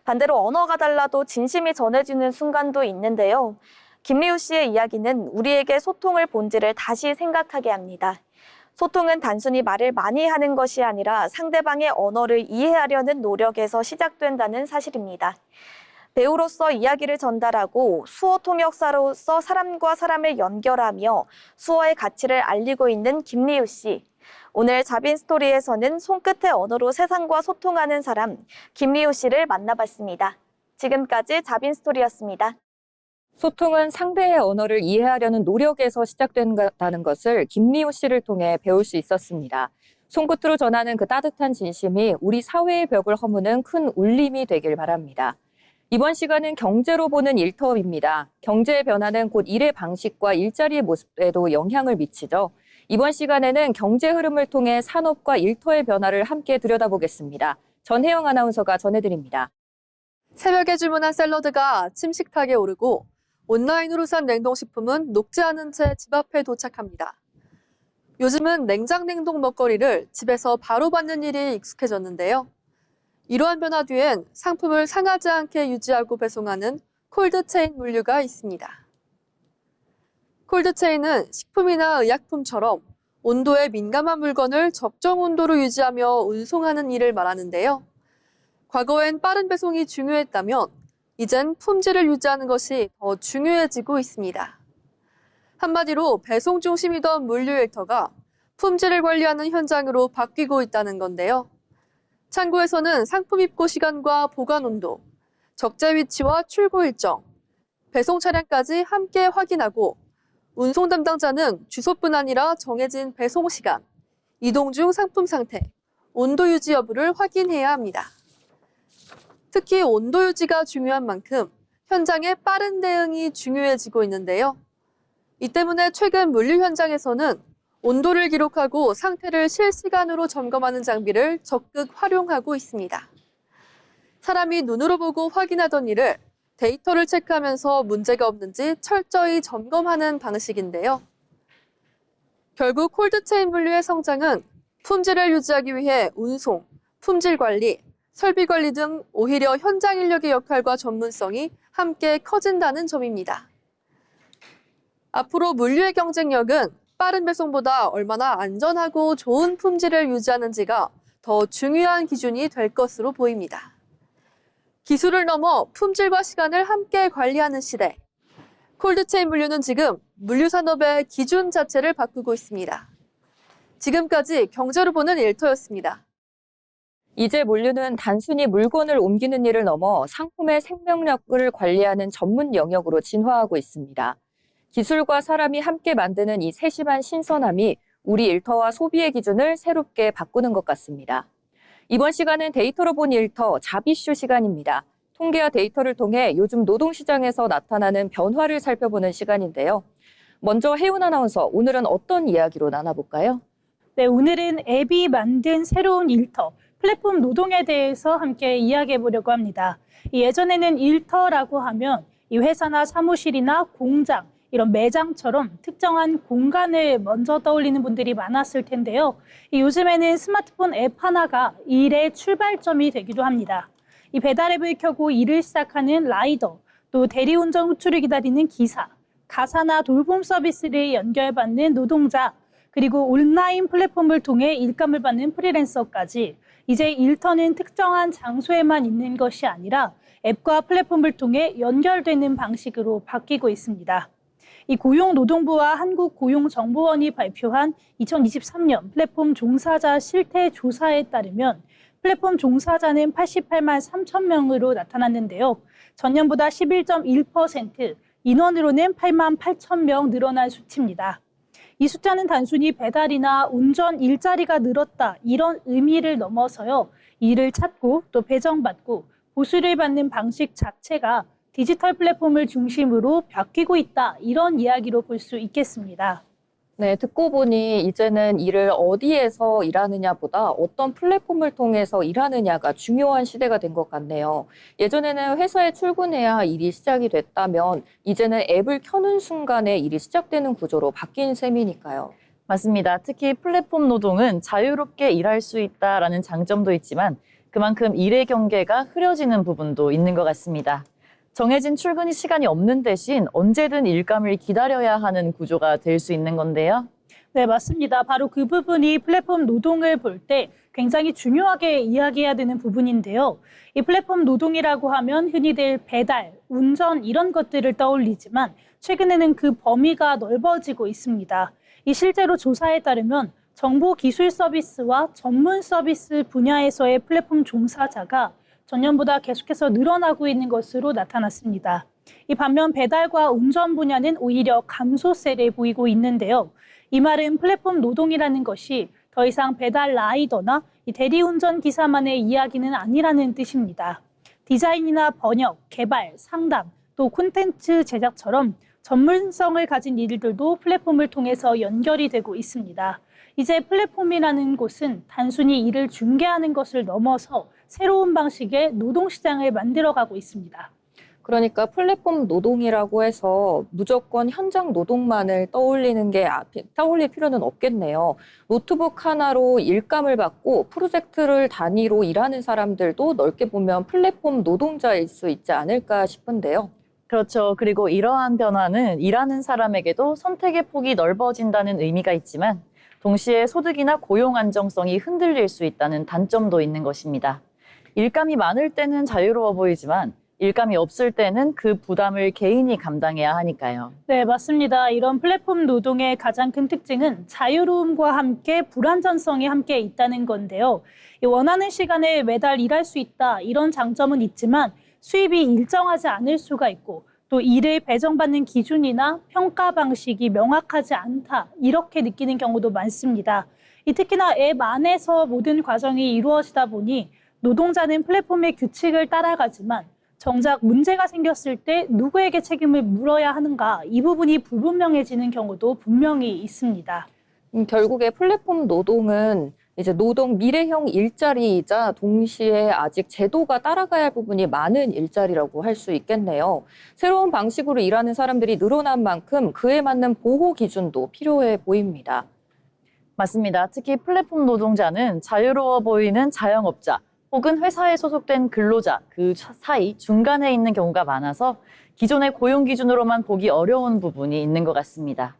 반대로 언어가 달라도 진심이 전해지는 순간도 있는데요. 김리우 씨의 이야기는 우리에게 소통의 본질을 다시 생각하게 합니다. 소통은 단순히 말을 많이 하는 것이 아니라 상대방의 언어를 이해하려는 노력에서 시작된다는 사실입니다. 배우로서 이야기를 전달하고 수어 통역사로서 사람과 사람을 연결하며 수어의 가치를 알리고 있는 김리우 씨. 오늘 자빈스토리에서는 손끝의 언어로 세상과 소통하는 사람 김리우 씨를 만나봤습니다. 지금까지 자빈스토리였습니다. 소통은 상대의 언어를 이해하려는 노력에서 시작된다는 것을 김리우 씨를 통해 배울 수 있었습니다. 손끝으로 전하는 그 따뜻한 진심이 우리 사회의 벽을 허무는 큰 울림이 되길 바랍니다. 이번 시간은 경제로 보는 일터입니다. 경제의 변화는 곧 일의 방식과 일자리의 모습에도 영향을 미치죠. 이번 시간에는 경제 흐름을 통해 산업과 일터의 변화를 함께 들여다보겠습니다. 전혜영 아나운서가 전해드립니다. 새벽에 주문한 샐러드가 아침 식탁에 오르고 온라인으로 산 냉동식품은 녹지 않은 채 집 앞에 도착합니다. 요즘은 냉장 냉동 먹거리를 집에서 바로 받는 일이 익숙해졌는데요. 이러한 변화 뒤엔 상품을 상하지 않게 유지하고 배송하는 콜드체인 물류가 있습니다. 콜드체인은 식품이나 의약품처럼 온도에 민감한 물건을 적정 온도로 유지하며 운송하는 일을 말하는데요. 과거엔 빠른 배송이 중요했다면 이젠 품질을 유지하는 것이 더 중요해지고 있습니다. 한마디로 배송 중심이던 물류 일터가 품질을 관리하는 현장으로 바뀌고 있다는 건데요. 창고에서는 상품 입고 시간과 보관 온도, 적재 위치와 출고 일정, 배송 차량까지 함께 확인하고 운송 담당자는 주소뿐 아니라 정해진 배송 시간, 이동 중 상품 상태, 온도 유지 여부를 확인해야 합니다. 특히 온도 유지가 중요한 만큼 현장의 빠른 대응이 중요해지고 있는데요. 이 때문에 최근 물류 현장에서는 온도를 기록하고 상태를 실시간으로 점검하는 장비를 적극 활용하고 있습니다. 사람이 눈으로 보고 확인하던 일을 데이터를 체크하면서 문제가 없는지 철저히 점검하는 방식인데요. 결국 콜드체인 물류의 성장은 품질을 유지하기 위해 운송, 품질 관리, 설비 관리 등 오히려 현장 인력의 역할과 전문성이 함께 커진다는 점입니다. 앞으로 물류의 경쟁력은 빠른 배송보다 얼마나 안전하고 좋은 품질을 유지하는지가 더 중요한 기준이 될 것으로 보입니다. 기술을 넘어 품질과 시간을 함께 관리하는 시대. 콜드체인 물류는 지금 물류 산업의 기준 자체를 바꾸고 있습니다. 지금까지 경제로 보는 일터였습니다. 이제 물류는 단순히 물건을 옮기는 일을 넘어 상품의 생명력을 관리하는 전문 영역으로 진화하고 있습니다. 기술과 사람이 함께 만드는 이 세심한 신선함이 우리 일터와 소비의 기준을 새롭게 바꾸는 것 같습니다. 이번 시간은 데이터로 본 일터 자비쇼 시간입니다. 통계와 데이터를 통해 요즘 노동시장에서 나타나는 변화를 살펴보는 시간인데요. 먼저 혜운 아나운서, 오늘은 어떤 이야기로 나눠볼까요? 네, 오늘은 앱이 만든 새로운 일터, 플랫폼 노동에 대해서 함께 이야기해 보려고 합니다. 예전에는 일터라고 하면 이 회사나 사무실이나 공장, 이런 매장처럼 특정한 공간을 먼저 떠올리는 분들이 많았을 텐데요. 요즘에는 스마트폰 앱 하나가 일의 출발점이 되기도 합니다. 이 배달 앱을 켜고 일을 시작하는 라이더, 또 대리운전 호출을 기다리는 기사, 가사나 돌봄 서비스를 연결받는 노동자, 그리고 온라인 플랫폼을 통해 일감을 받는 프리랜서까지 이제 일터는 특정한 장소에만 있는 것이 아니라 앱과 플랫폼을 통해 연결되는 방식으로 바뀌고 있습니다. 이 고용노동부와 한국고용정보원이 발표한 2023년 플랫폼 종사자 실태 조사에 따르면 플랫폼 종사자는 88만 3천 명으로 나타났는데요. 전년보다 11.1%, 인원으로는 8만 8천 명 늘어난 수치입니다. 이 숫자는 단순히 배달이나 운전 일자리가 늘었다 이런 의미를 넘어서요. 일을 찾고 또 배정받고 보수를 받는 방식 자체가 디지털 플랫폼을 중심으로 바뀌고 있다 이런 이야기로 볼 수 있겠습니다. 네, 듣고 보니 이제는 일을 어디에서 일하느냐보다 어떤 플랫폼을 통해서 일하느냐가 중요한 시대가 된 것 같네요. 예전에는 회사에 출근해야 일이 시작이 됐다면 이제는 앱을 켜는 순간에 일이 시작되는 구조로 바뀐 셈이니까요. 맞습니다. 특히 플랫폼 노동은 자유롭게 일할 수 있다라는 장점도 있지만 그만큼 일의 경계가 흐려지는 부분도 있는 것 같습니다. 정해진 출근 시간이 없는 대신 언제든 일감을 기다려야 하는 구조가 될 수 있는 건데요. 네, 맞습니다. 바로 그 부분이 플랫폼 노동을 볼 때 굉장히 중요하게 이야기해야 되는 부분인데요. 이 플랫폼 노동이라고 하면 흔히들 배달, 운전 이런 것들을 떠올리지만 최근에는 그 범위가 넓어지고 있습니다. 이 실제로 조사에 따르면 정보기술 서비스와 전문 서비스 분야에서의 플랫폼 종사자가 전년보다 계속해서 늘어나고 있는 것으로 나타났습니다. 이 반면 배달과 운전 분야는 오히려 감소세를 보이고 있는데요. 이 말은 플랫폼 노동이라는 것이 더 이상 배달 라이더나 이 대리운전 기사만의 이야기는 아니라는 뜻입니다. 디자인이나 번역, 개발, 상담, 또 콘텐츠 제작처럼 전문성을 가진 일들도 플랫폼을 통해서 연결이 되고 있습니다. 이제 플랫폼이라는 곳은 단순히 일을 중개하는 것을 넘어서 새로운 방식의 노동시장을 만들어가고 있습니다. 그러니까 플랫폼 노동이라고 해서 무조건 현장 노동만을 떠올릴 필요는 없겠네요. 노트북 하나로 일감을 받고 프로젝트를 단위로 일하는 사람들도 넓게 보면 플랫폼 노동자일 수 있지 않을까 싶은데요. 그렇죠. 그리고 이러한 변화는 일하는 사람에게도 선택의 폭이 넓어진다는 의미가 있지만 동시에 소득이나 고용 안정성이 흔들릴 수 있다는 단점도 있는 것입니다. 일감이 많을 때는 자유로워 보이지만 일감이 없을 때는 그 부담을 개인이 감당해야 하니까요. 네, 맞습니다. 이런 플랫폼 노동의 가장 큰 특징은 자유로움과 함께 불안전성이 함께 있다는 건데요. 원하는 시간에 매달 일할 수 있다 이런 장점은 있지만 수입이 일정하지 않을 수가 있고 또 일을 배정받는 기준이나 평가 방식이 명확하지 않다 이렇게 느끼는 경우도 많습니다. 특히나 앱 안에서 모든 과정이 이루어지다 보니 노동자는 플랫폼의 규칙을 따라가지만 정작 문제가 생겼을 때 누구에게 책임을 물어야 하는가 이 부분이 불분명해지는 경우도 분명히 있습니다. 결국에 플랫폼 노동은 이제 노동 미래형 일자리이자 동시에 아직 제도가 따라가야 할 부분이 많은 일자리라고 할 수 있겠네요. 새로운 방식으로 일하는 사람들이 늘어난 만큼 그에 맞는 보호 기준도 필요해 보입니다. 맞습니다. 특히 플랫폼 노동자는 자유로워 보이는 자영업자 혹은 회사에 소속된 근로자 그 사이 중간에 있는 경우가 많아서 기존의 고용 기준으로만 보기 어려운 부분이 있는 것 같습니다.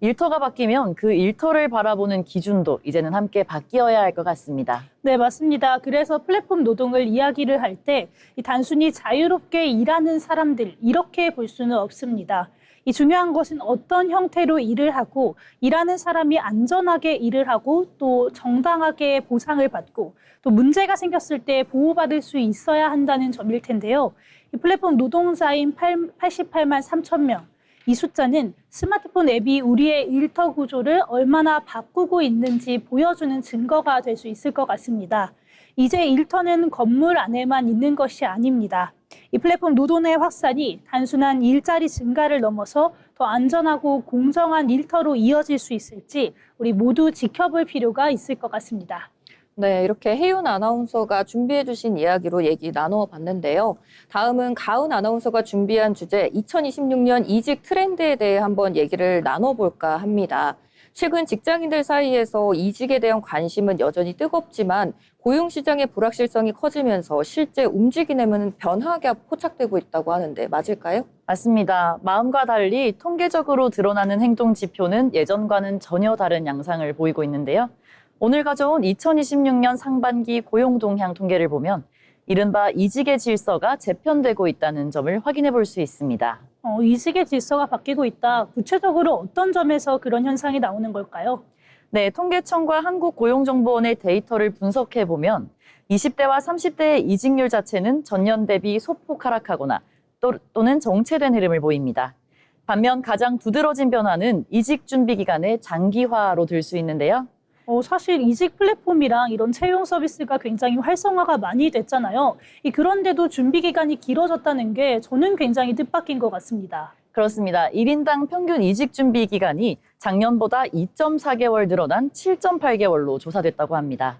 일터가 바뀌면 그 일터를 바라보는 기준도 이제는 함께 바뀌어야 할 것 같습니다. 네, 맞습니다. 그래서 플랫폼 노동을 이야기를 할 때 단순히 자유롭게 일하는 사람들 이렇게 볼 수는 없습니다. 이 중요한 것은 어떤 형태로 일을 하고 일하는 사람이 안전하게 일을 하고 또 정당하게 보상을 받고 또 문제가 생겼을 때 보호받을 수 있어야 한다는 점일 텐데요. 이 플랫폼 노동자인 88만 3천 명. 이 숫자는 스마트폰 앱이 우리의 일터 구조를 얼마나 바꾸고 있는지 보여주는 증거가 될 수 있을 것 같습니다. 이제 일터는 건물 안에만 있는 것이 아닙니다. 이 플랫폼 노동의 확산이 단순한 일자리 증가를 넘어서 더 안전하고 공정한 일터로 이어질 수 있을지 우리 모두 지켜볼 필요가 있을 것 같습니다. 네, 이렇게 혜윤 아나운서가 준비해 주신 이야기로 얘기 나눠봤는데요. 다음은 가은 아나운서가 준비한 주제 2026년 이직 트렌드에 대해 한번 얘기를 나눠볼까 합니다. 최근 직장인들 사이에서 이직에 대한 관심은 여전히 뜨겁지만 고용시장의 불확실성이 커지면서 실제 움직임에는 변화가 포착되고 있다고 하는데 맞을까요? 맞습니다. 마음과 달리 통계적으로 드러나는 행동 지표는 예전과는 전혀 다른 양상을 보이고 있는데요. 오늘 가져온 2026년 상반기 고용 동향 통계를 보면 이른바 이직의 질서가 재편되고 있다는 점을 확인해 볼 수 있습니다. 이직의 질서가 바뀌고 있다. 구체적으로 어떤 점에서 그런 현상이 나오는 걸까요? 네, 통계청과 한국고용정보원의 데이터를 분석해보면 20대와 30대의 이직률 자체는 전년 대비 소폭 하락하거나 또는 정체된 흐름을 보입니다. 반면 가장 두드러진 변화는 이직 준비 기간의 장기화로 들 수 있는데요. 사실 이직 플랫폼이랑 이런 채용 서비스가 굉장히 활성화가 많이 됐잖아요. 그런데도 준비 기간이 길어졌다는 게 저는 굉장히 뜻밖인 것 같습니다. 그렇습니다. 1인당 평균 이직 준비 기간이 작년보다 2.4개월 늘어난 7.8개월로 조사됐다고 합니다.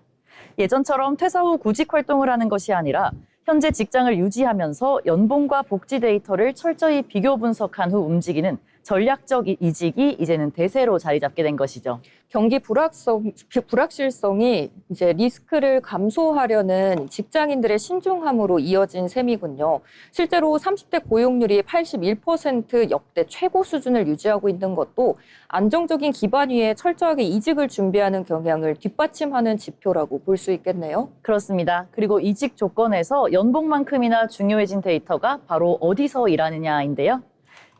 예전처럼 퇴사 후 구직 활동을 하는 것이 아니라 현재 직장을 유지하면서 연봉과 복지 데이터를 철저히 비교 분석한 후 움직이는 전략적 이직이 이제는 대세로 자리 잡게 된 것이죠. 경기 불확실성이 이제 리스크를 감소하려는 직장인들의 신중함으로 이어진 셈이군요. 실제로 30대 고용률이 81% 역대 최고 수준을 유지하고 있는 것도 안정적인 기반 위에 철저하게 이직을 준비하는 경향을 뒷받침하는 지표라고 볼 수 있겠네요. 그렇습니다. 그리고 이직 조건에서 연봉만큼이나 중요해진 데이터가 바로 어디서 일하느냐인데요.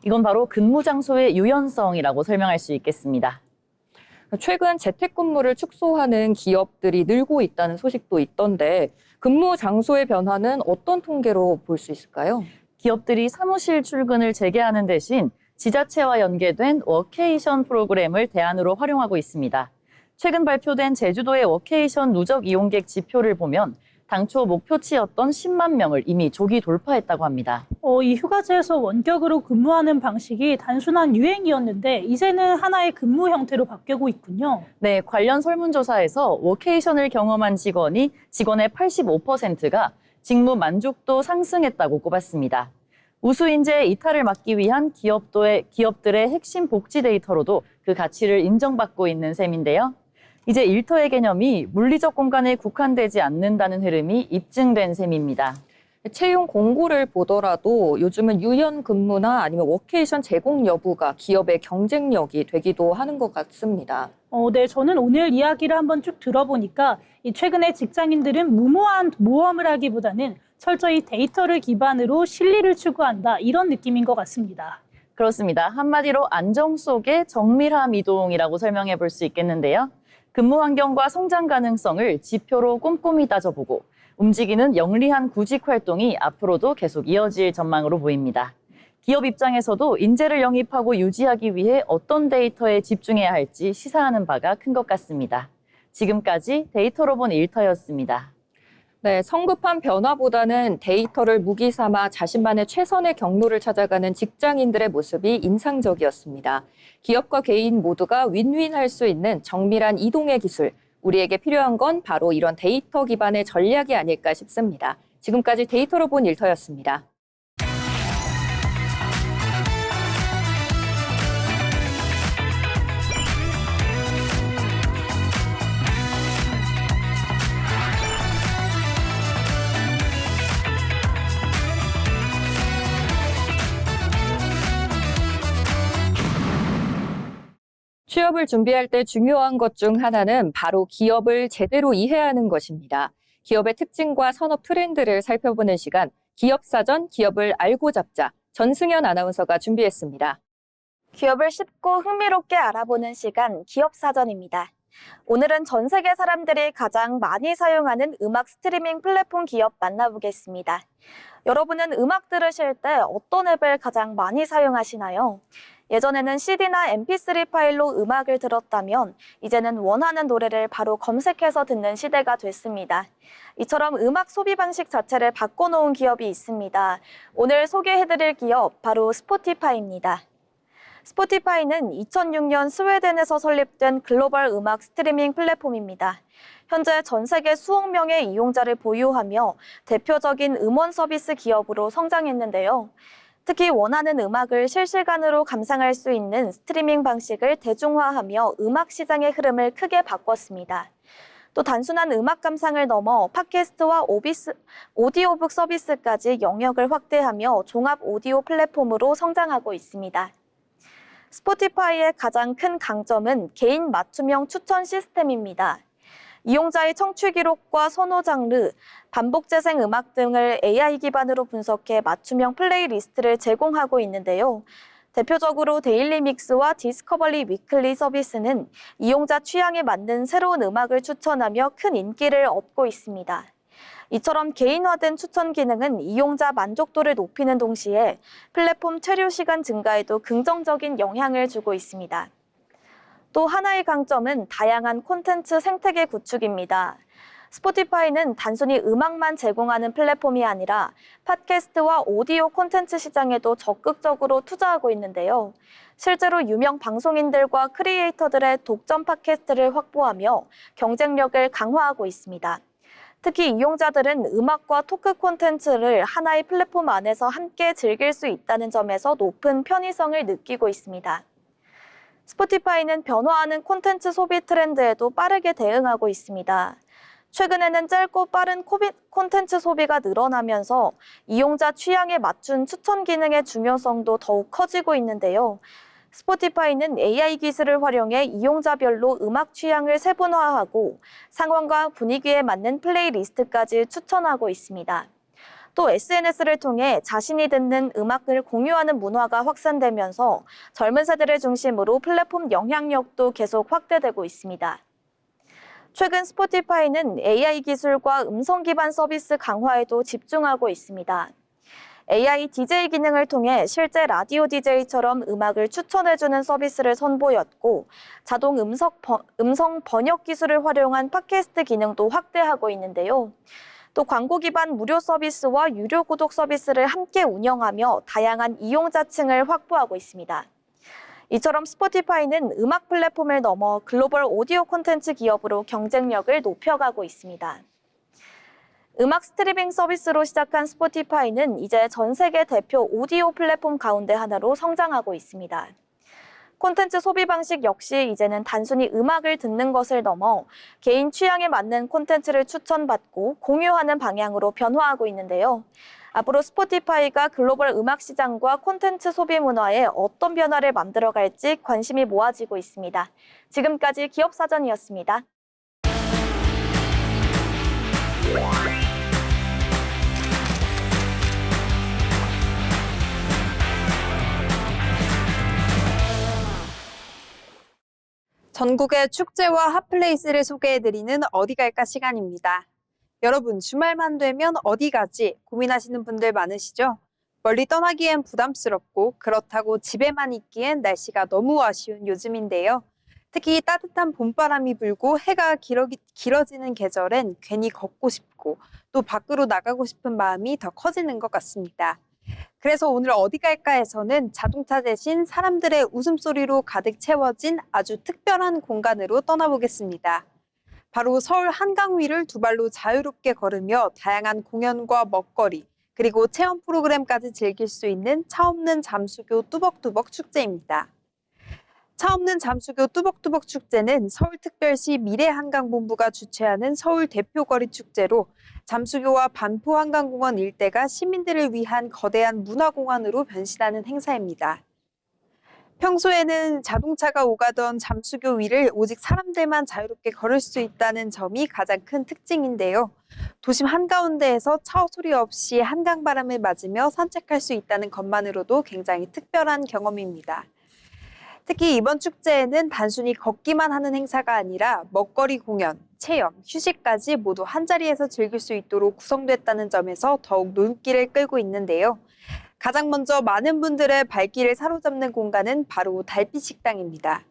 이건 바로 근무 장소의 유연성이라고 설명할 수 있겠습니다. 최근 재택근무를 축소하는 기업들이 늘고 있다는 소식도 있던데 근무 장소의 변화는 어떤 통계로 볼 수 있을까요? 기업들이 사무실 출근을 재개하는 대신 지자체와 연계된 워케이션 프로그램을 대안으로 활용하고 있습니다. 최근 발표된 제주도의 워케이션 누적 이용객 지표를 보면 당초 목표치였던 10만 명을 이미 조기 돌파했다고 합니다. 이 휴가지에서 원격으로 근무하는 방식이 단순한 유행이었는데 이제는 하나의 근무 형태로 바뀌고 있군요. 네, 관련 설문조사에서 워케이션을 경험한 직원의 85%가 직무 만족도 상승했다고 꼽았습니다. 우수 인재의 이탈을 막기 위한 기업들의 핵심 복지 데이터로도 그 가치를 인정받고 있는 셈인데요. 이제 일터의 개념이 물리적 공간에 국한되지 않는다는 흐름이 입증된 셈입니다. 채용 공고를 보더라도 요즘은 유연 근무나 아니면 워케이션 제공 여부가 기업의 경쟁력이 되기도 하는 것 같습니다. 네, 저는 오늘 이야기를 한번 쭉 들어보니까 최근에 직장인들은 무모한 모험을 하기보다는 철저히 데이터를 기반으로 실리를 추구한다 이런 느낌인 것 같습니다. 그렇습니다. 한마디로 안정 속의 정밀함 이동이라고 설명해 볼 수 있겠는데요. 근무 환경과 성장 가능성을 지표로 꼼꼼히 따져보고 움직이는 영리한 구직 활동이 앞으로도 계속 이어질 전망으로 보입니다. 기업 입장에서도 인재를 영입하고 유지하기 위해 어떤 데이터에 집중해야 할지 시사하는 바가 큰 것 같습니다. 지금까지 데이터로 본 일터였습니다. 네, 성급한 변화보다는 데이터를 무기 삼아 자신만의 최선의 경로를 찾아가는 직장인들의 모습이 인상적이었습니다. 기업과 개인 모두가 윈윈할 수 있는 정밀한 이동의 기술, 우리에게 필요한 건 바로 이런 데이터 기반의 전략이 아닐까 싶습니다. 지금까지 데이터로 본 일터였습니다. 취업을 준비할 때 중요한 것 중 하나는 바로 기업을 제대로 이해하는 것입니다. 기업의 특징과 산업 트렌드를 살펴보는 시간, 기업사전, 기업을 알고 잡자. 전승현 아나운서가 준비했습니다. 기업을 쉽고 흥미롭게 알아보는 시간, 기업사전입니다. 오늘은 전 세계 사람들이 가장 많이 사용하는 음악 스트리밍 플랫폼 기업 만나보겠습니다. 여러분은 음악 들으실 때 어떤 앱을 가장 많이 사용하시나요? 예전에는 CD나 MP3 파일로 음악을 들었다면 이제는 원하는 노래를 바로 검색해서 듣는 시대가 됐습니다. 이처럼 음악 소비 방식 자체를 바꿔놓은 기업이 있습니다. 오늘 소개해드릴 기업 바로 스포티파이입니다. 스포티파이는 2006년 스웨덴에서 설립된 글로벌 음악 스트리밍 플랫폼입니다. 현재 전 세계 수억 명의 이용자를 보유하며 대표적인 음원 서비스 기업으로 성장했는데요. 특히 원하는 음악을 실시간으로 감상할 수 있는 스트리밍 방식을 대중화하며 음악 시장의 흐름을 크게 바꿨습니다. 또 단순한 음악 감상을 넘어 팟캐스트와 오디오북 서비스까지 영역을 확대하며 종합 오디오 플랫폼으로 성장하고 있습니다. 스포티파이의 가장 큰 강점은 개인 맞춤형 추천 시스템입니다. 이용자의 청취 기록과 선호 장르, 반복 재생 음악 등을 AI 기반으로 분석해 맞춤형 플레이리스트를 제공하고 있는데요. 대표적으로 데일리 믹스와 디스커버리 위클리 서비스는 이용자 취향에 맞는 새로운 음악을 추천하며 큰 인기를 얻고 있습니다. 이처럼 개인화된 추천 기능은 이용자 만족도를 높이는 동시에 플랫폼 체류 시간 증가에도 긍정적인 영향을 주고 있습니다. 또 하나의 강점은 다양한 콘텐츠 생태계 구축입니다. 스포티파이는 단순히 음악만 제공하는 플랫폼이 아니라 팟캐스트와 오디오 콘텐츠 시장에도 적극적으로 투자하고 있는데요. 실제로 유명 방송인들과 크리에이터들의 독점 팟캐스트를 확보하며 경쟁력을 강화하고 있습니다. 특히 이용자들은 음악과 토크 콘텐츠를 하나의 플랫폼 안에서 함께 즐길 수 있다는 점에서 높은 편의성을 느끼고 있습니다. 스포티파이는 변화하는 콘텐츠 소비 트렌드에도 빠르게 대응하고 있습니다. 최근에는 짧고 빠른 콘텐츠 소비가 늘어나면서 이용자 취향에 맞춘 추천 기능의 중요성도 더욱 커지고 있는데요. 스포티파이는 AI 기술을 활용해 이용자별로 음악 취향을 세분화하고 상황과 분위기에 맞는 플레이리스트까지 추천하고 있습니다. 또 SNS를 통해 자신이 듣는 음악을 공유하는 문화가 확산되면서 젊은 세대를 중심으로 플랫폼 영향력도 계속 확대되고 있습니다. 최근 스포티파이는 AI 기술과 음성 기반 서비스 강화에도 집중하고 있습니다. AI DJ 기능을 통해 실제 라디오 DJ처럼 음악을 추천해주는 서비스를 선보였고, 자동 음성 번역 기술을 활용한 팟캐스트 기능도 확대하고 있는데요. 또 광고 기반 무료 서비스와 유료 구독 서비스를 함께 운영하며 다양한 이용자층을 확보하고 있습니다. 이처럼 스포티파이는 음악 플랫폼을 넘어 글로벌 오디오 콘텐츠 기업으로 경쟁력을 높여가고 있습니다. 음악 스트리밍 서비스로 시작한 스포티파이는 이제 전 세계 대표 오디오 플랫폼 가운데 하나로 성장하고 있습니다. 콘텐츠 소비 방식 역시 이제는 단순히 음악을 듣는 것을 넘어 개인 취향에 맞는 콘텐츠를 추천받고 공유하는 방향으로 변화하고 있는데요. 앞으로 스포티파이가 글로벌 음악 시장과 콘텐츠 소비 문화에 어떤 변화를 만들어갈지 관심이 모아지고 있습니다. 지금까지 기업사전이었습니다. 전국의 축제와 핫플레이스를 소개해드리는 어디 갈까 시간입니다. 여러분, 주말만 되면 어디 가지 고민하시는 분들 많으시죠? 멀리 떠나기엔 부담스럽고 그렇다고 집에만 있기엔 날씨가 너무 아쉬운 요즘인데요. 특히 따뜻한 봄바람이 불고 해가 길어지는 계절엔 괜히 걷고 싶고 또 밖으로 나가고 싶은 마음이 더 커지는 것 같습니다. 그래서 오늘 어디 갈까에서는 자동차 대신 사람들의 웃음소리로 가득 채워진 아주 특별한 공간으로 떠나보겠습니다. 바로 서울 한강 위를 두 발로 자유롭게 걸으며 다양한 공연과 먹거리, 그리고 체험 프로그램까지 즐길 수 있는 차 없는 잠수교 뚜벅뚜벅 축제입니다. 차 없는 잠수교 뚜벅뚜벅 축제는 서울특별시 미래한강본부가 주최하는 서울 대표거리 축제로 잠수교와 반포한강공원 일대가 시민들을 위한 거대한 문화공원으로 변신하는 행사입니다. 평소에는 자동차가 오가던 잠수교 위를 오직 사람들만 자유롭게 걸을 수 있다는 점이 가장 큰 특징인데요. 도심 한가운데에서 차 소리 없이 한강바람을 맞으며 산책할 수 있다는 것만으로도 굉장히 특별한 경험입니다. 특히 이번 축제에는 단순히 걷기만 하는 행사가 아니라 먹거리 공연, 체험, 휴식까지 모두 한자리에서 즐길 수 있도록 구성됐다는 점에서 더욱 눈길을 끌고 있는데요. 가장 먼저 많은 분들의 발길을 사로잡는 공간은 바로 달빛 식당입니다.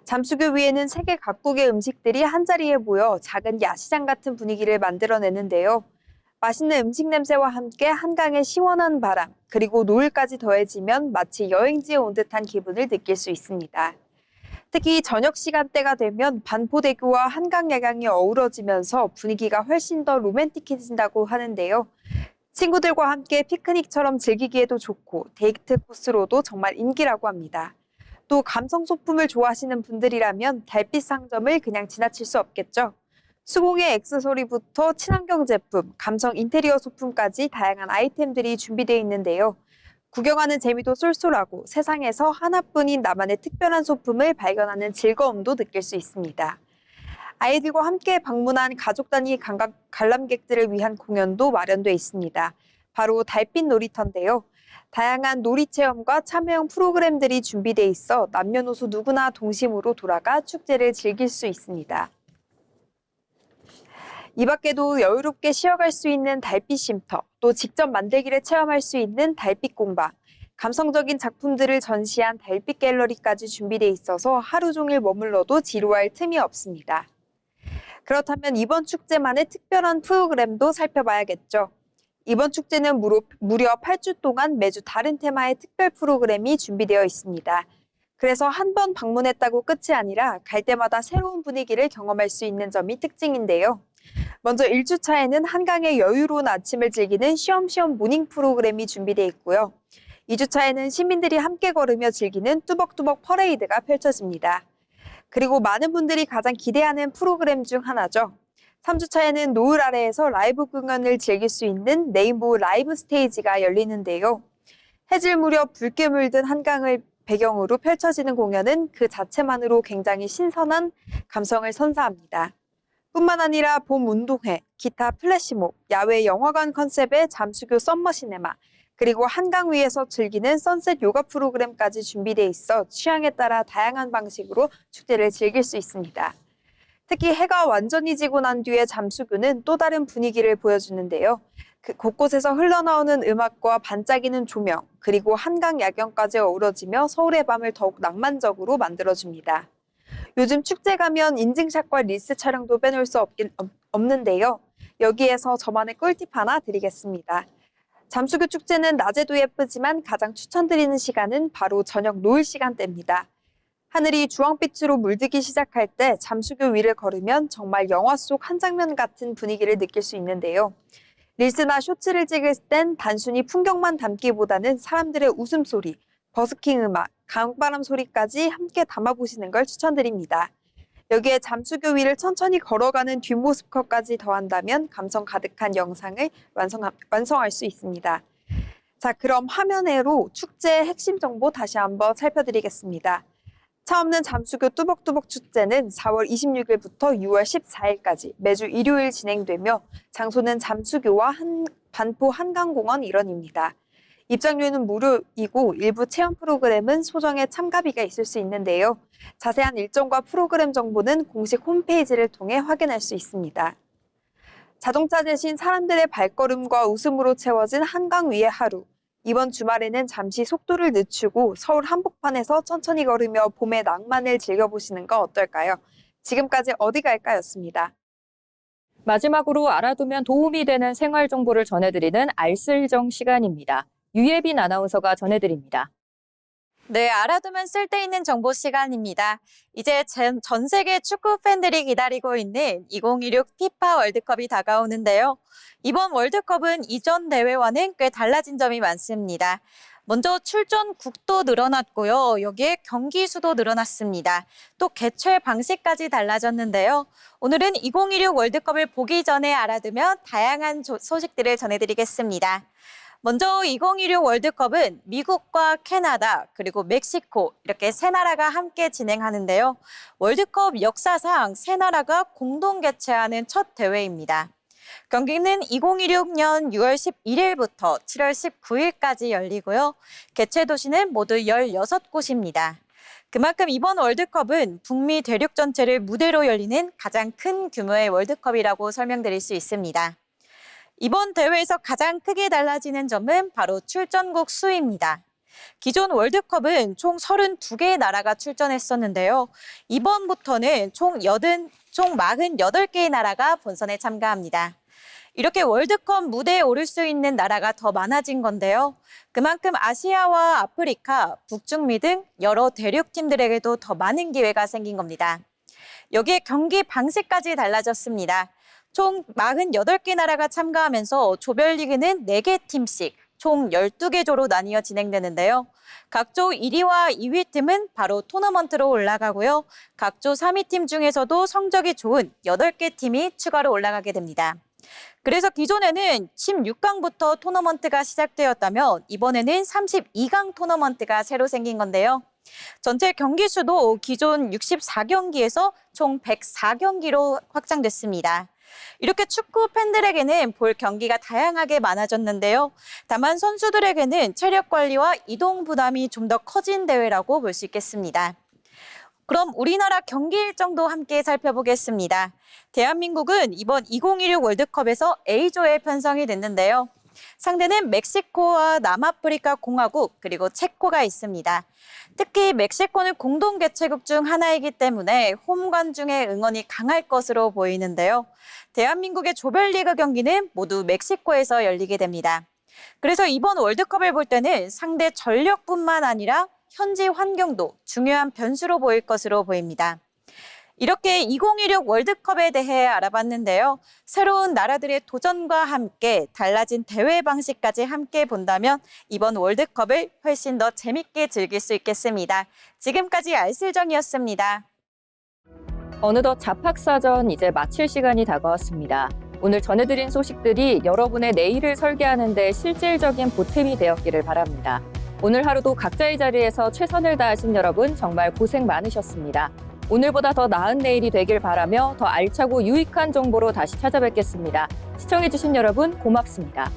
잠수교 위에는 세계 각국의 음식들이 한자리에 모여 작은 야시장 같은 분위기를 만들어내는데요. 맛있는 음식 냄새와 함께 한강의 시원한 바람, 그리고 노을까지 더해지면 마치 여행지에 온 듯한 기분을 느낄 수 있습니다. 특히 저녁 시간대가 되면 반포대교와 한강 야경이 어우러지면서 분위기가 훨씬 더 로맨틱해진다고 하는데요. 친구들과 함께 피크닉처럼 즐기기에도 좋고 데이트 코스로도 정말 인기라고 합니다. 또 감성 소품을 좋아하시는 분들이라면 달빛 상점을 그냥 지나칠 수 없겠죠. 수공예 액세서리부터 친환경 제품, 감성 인테리어 소품까지 다양한 아이템들이 준비되어 있는데요. 구경하는 재미도 쏠쏠하고 세상에서 하나뿐인 나만의 특별한 소품을 발견하는 즐거움도 느낄 수 있습니다. 아이들과 함께 방문한 가족 단위 관람객들을 위한 공연도 마련돼 있습니다. 바로 달빛 놀이터인데요. 다양한 놀이 체험과 참여형 프로그램들이 준비돼 있어 남녀노소 누구나 동심으로 돌아가 축제를 즐길 수 있습니다. 이 밖에도 여유롭게 쉬어갈 수 있는 달빛 쉼터, 또 직접 만들기를 체험할 수 있는 달빛 공방, 감성적인 작품들을 전시한 달빛 갤러리까지 준비돼 있어서 하루 종일 머물러도 지루할 틈이 없습니다. 그렇다면 이번 축제만의 특별한 프로그램도 살펴봐야겠죠. 이번 축제는 무려 8주 동안 매주 다른 테마의 특별 프로그램이 준비되어 있습니다. 그래서 한 번 방문했다고 끝이 아니라 갈 때마다 새로운 분위기를 경험할 수 있는 점이 특징인데요. 먼저 1주차에는 한강의 여유로운 아침을 즐기는 쉬엄쉬엄 모닝 프로그램이 준비되어 있고요. 2주차에는 시민들이 함께 걸으며 즐기는 뚜벅뚜벅 퍼레이드가 펼쳐집니다. 그리고 많은 분들이 가장 기대하는 프로그램 중 하나죠. 3주차에는 노을 아래에서 라이브 공연을 즐길 수 있는 레인보우 라이브 스테이지가 열리는데요. 해질 무렵 붉게 물든 한강을 배경으로 펼쳐지는 공연은 그 자체만으로 굉장히 신선한 감성을 선사합니다. 뿐만 아니라 봄 운동회, 기타 플래시몹, 야외 영화관 컨셉의 잠수교 썸머 시네마, 그리고 한강 위에서 즐기는 선셋 요가 프로그램까지 준비돼 있어 취향에 따라 다양한 방식으로 축제를 즐길 수 있습니다. 특히 해가 완전히 지고 난 뒤에 잠수교는 또 다른 분위기를 보여주는데요. 곳곳에서 흘러나오는 음악과 반짝이는 조명, 그리고 한강 야경까지 어우러지며 서울의 밤을 더욱 낭만적으로 만들어줍니다. 요즘 축제 가면 인증샷과 릴스 촬영도 빼놓을 수 없는데요. 여기에서 저만의 꿀팁 하나 드리겠습니다. 잠수교 축제는 낮에도 예쁘지만 가장 추천드리는 시간은 바로 저녁 노을 시간대입니다. 하늘이 주황빛으로 물들기 시작할 때 잠수교 위를 걸으면 정말 영화 속 한 장면 같은 분위기를 느낄 수 있는데요. 릴스나 쇼츠를 찍을 땐 단순히 풍경만 담기보다는 사람들의 웃음소리, 버스킹 음악, 강바람 소리까지 함께 담아보시는 걸 추천드립니다. 여기에 잠수교 위를 천천히 걸어가는 뒷모습 컷까지 더한다면 감성 가득한 영상을 완성할 수 있습니다. 자, 그럼 화면으로 축제의 핵심 정보 다시 한번 살펴드리겠습니다. 차 없는 잠수교 뚜벅뚜벅 축제는 4월 26일부터 6월 14일까지 매주 일요일 진행되며 장소는 잠수교와 반포 한강공원 일원입니다. 입장료는 무료이고 일부 체험 프로그램은 소정의 참가비가 있을 수 있는데요. 자세한 일정과 프로그램 정보는 공식 홈페이지를 통해 확인할 수 있습니다. 자동차 대신 사람들의 발걸음과 웃음으로 채워진 한강 위의 하루. 이번 주말에는 잠시 속도를 늦추고 서울 한복판에서 천천히 걸으며 봄의 낭만을 즐겨보시는 건 어떨까요? 지금까지 어디 갈까였습니다. 마지막으로 알아두면 도움이 되는 생활 정보를 전해드리는 알쓸정 시간입니다. 유예빈 아나운서가 전해드립니다. 네, 알아두면 쓸데있는 정보 시간입니다. 이제 전 세계 축구 팬들이 기다리고 있는 2026 피파 월드컵이 다가오는데요. 이번 월드컵은 이전 대회와는 꽤 달라진 점이 많습니다. 먼저 출전국도 늘어났고요. 여기에 경기 수도 늘어났습니다. 또 개최 방식까지 달라졌는데요. 오늘은 2026 월드컵을 보기 전에 알아두면 다양한 소식들을 전해드리겠습니다. 먼저 2026 월드컵은 미국과 캐나다 그리고 멕시코 이렇게 세 나라가 함께 진행하는데요. 월드컵 역사상 세 나라가 공동 개최하는 첫 대회입니다. 경기는 2026년 6월 11일부터 7월 19일까지 열리고요. 개최 도시는 모두 16곳입니다. 그만큼 이번 월드컵은 북미 대륙 전체를 무대로 열리는 가장 큰 규모의 월드컵이라고 설명드릴 수 있습니다. 이번 대회에서 가장 크게 달라지는 점은 바로 출전국 수입니다. 기존 월드컵은 총 32개의 나라가 출전했었는데요. 이번부터는 총 48개의 나라가 본선에 참가합니다. 이렇게 월드컵 무대에 오를 수 있는 나라가 더 많아진 건데요. 그만큼 아시아와 아프리카, 북중미 등 여러 대륙팀들에게도 더 많은 기회가 생긴 겁니다. 여기에 경기 방식까지 달라졌습니다. 총 48개 나라가 참가하면서 조별리그는 4개 팀씩 총 12개 조로 나뉘어 진행되는데요. 각 조 1위와 2위 팀은 바로 토너먼트로 올라가고요. 각 조 3위 팀 중에서도 성적이 좋은 8개 팀이 추가로 올라가게 됩니다. 그래서 기존에는 16강부터 토너먼트가 시작되었다면 이번에는 32강 토너먼트가 새로 생긴 건데요. 전체 경기 수도 기존 64경기에서 총 104경기로 확장됐습니다. 이렇게 축구 팬들에게는 볼 경기가 다양하게 많아졌는데요. 다만 선수들에게는 체력 관리와 이동 부담이 좀 더 커진 대회라고 볼 수 있겠습니다. 그럼 우리나라 경기 일정도 함께 살펴보겠습니다. 대한민국은 이번 2016 월드컵에서 A조에 편성이 됐는데요. 상대는 멕시코와 남아프리카 공화국 그리고 체코가 있습니다. 특히 멕시코는 공동 개최국 중 하나이기 때문에 홈 관중의 응원이 강할 것으로 보이는데요. 대한민국의 조별리그 경기는 모두 멕시코에서 열리게 됩니다. 그래서 이번 월드컵을 볼 때는 상대 전력뿐만 아니라 현지 환경도 중요한 변수로 보일 것으로 보입니다. 이렇게 2016 월드컵에 대해 알아봤는데요. 새로운 나라들의 도전과 함께 달라진 대회 방식까지 함께 본다면 이번 월드컵을 훨씬 더 재밌게 즐길 수 있겠습니다. 지금까지 알쓸정이었습니다. 어느덧 잡학사전 이제 마칠 시간이 다가왔습니다. 오늘 전해드린 소식들이 여러분의 내일을 설계하는 데 실질적인 보탬이 되었기를 바랍니다. 오늘 하루도 각자의 자리에서 최선을 다하신 여러분 정말 고생 많으셨습니다. 오늘보다 더 나은 내일이 되길 바라며 더 알차고 유익한 정보로 다시 찾아뵙겠습니다. 시청해주신 여러분 고맙습니다.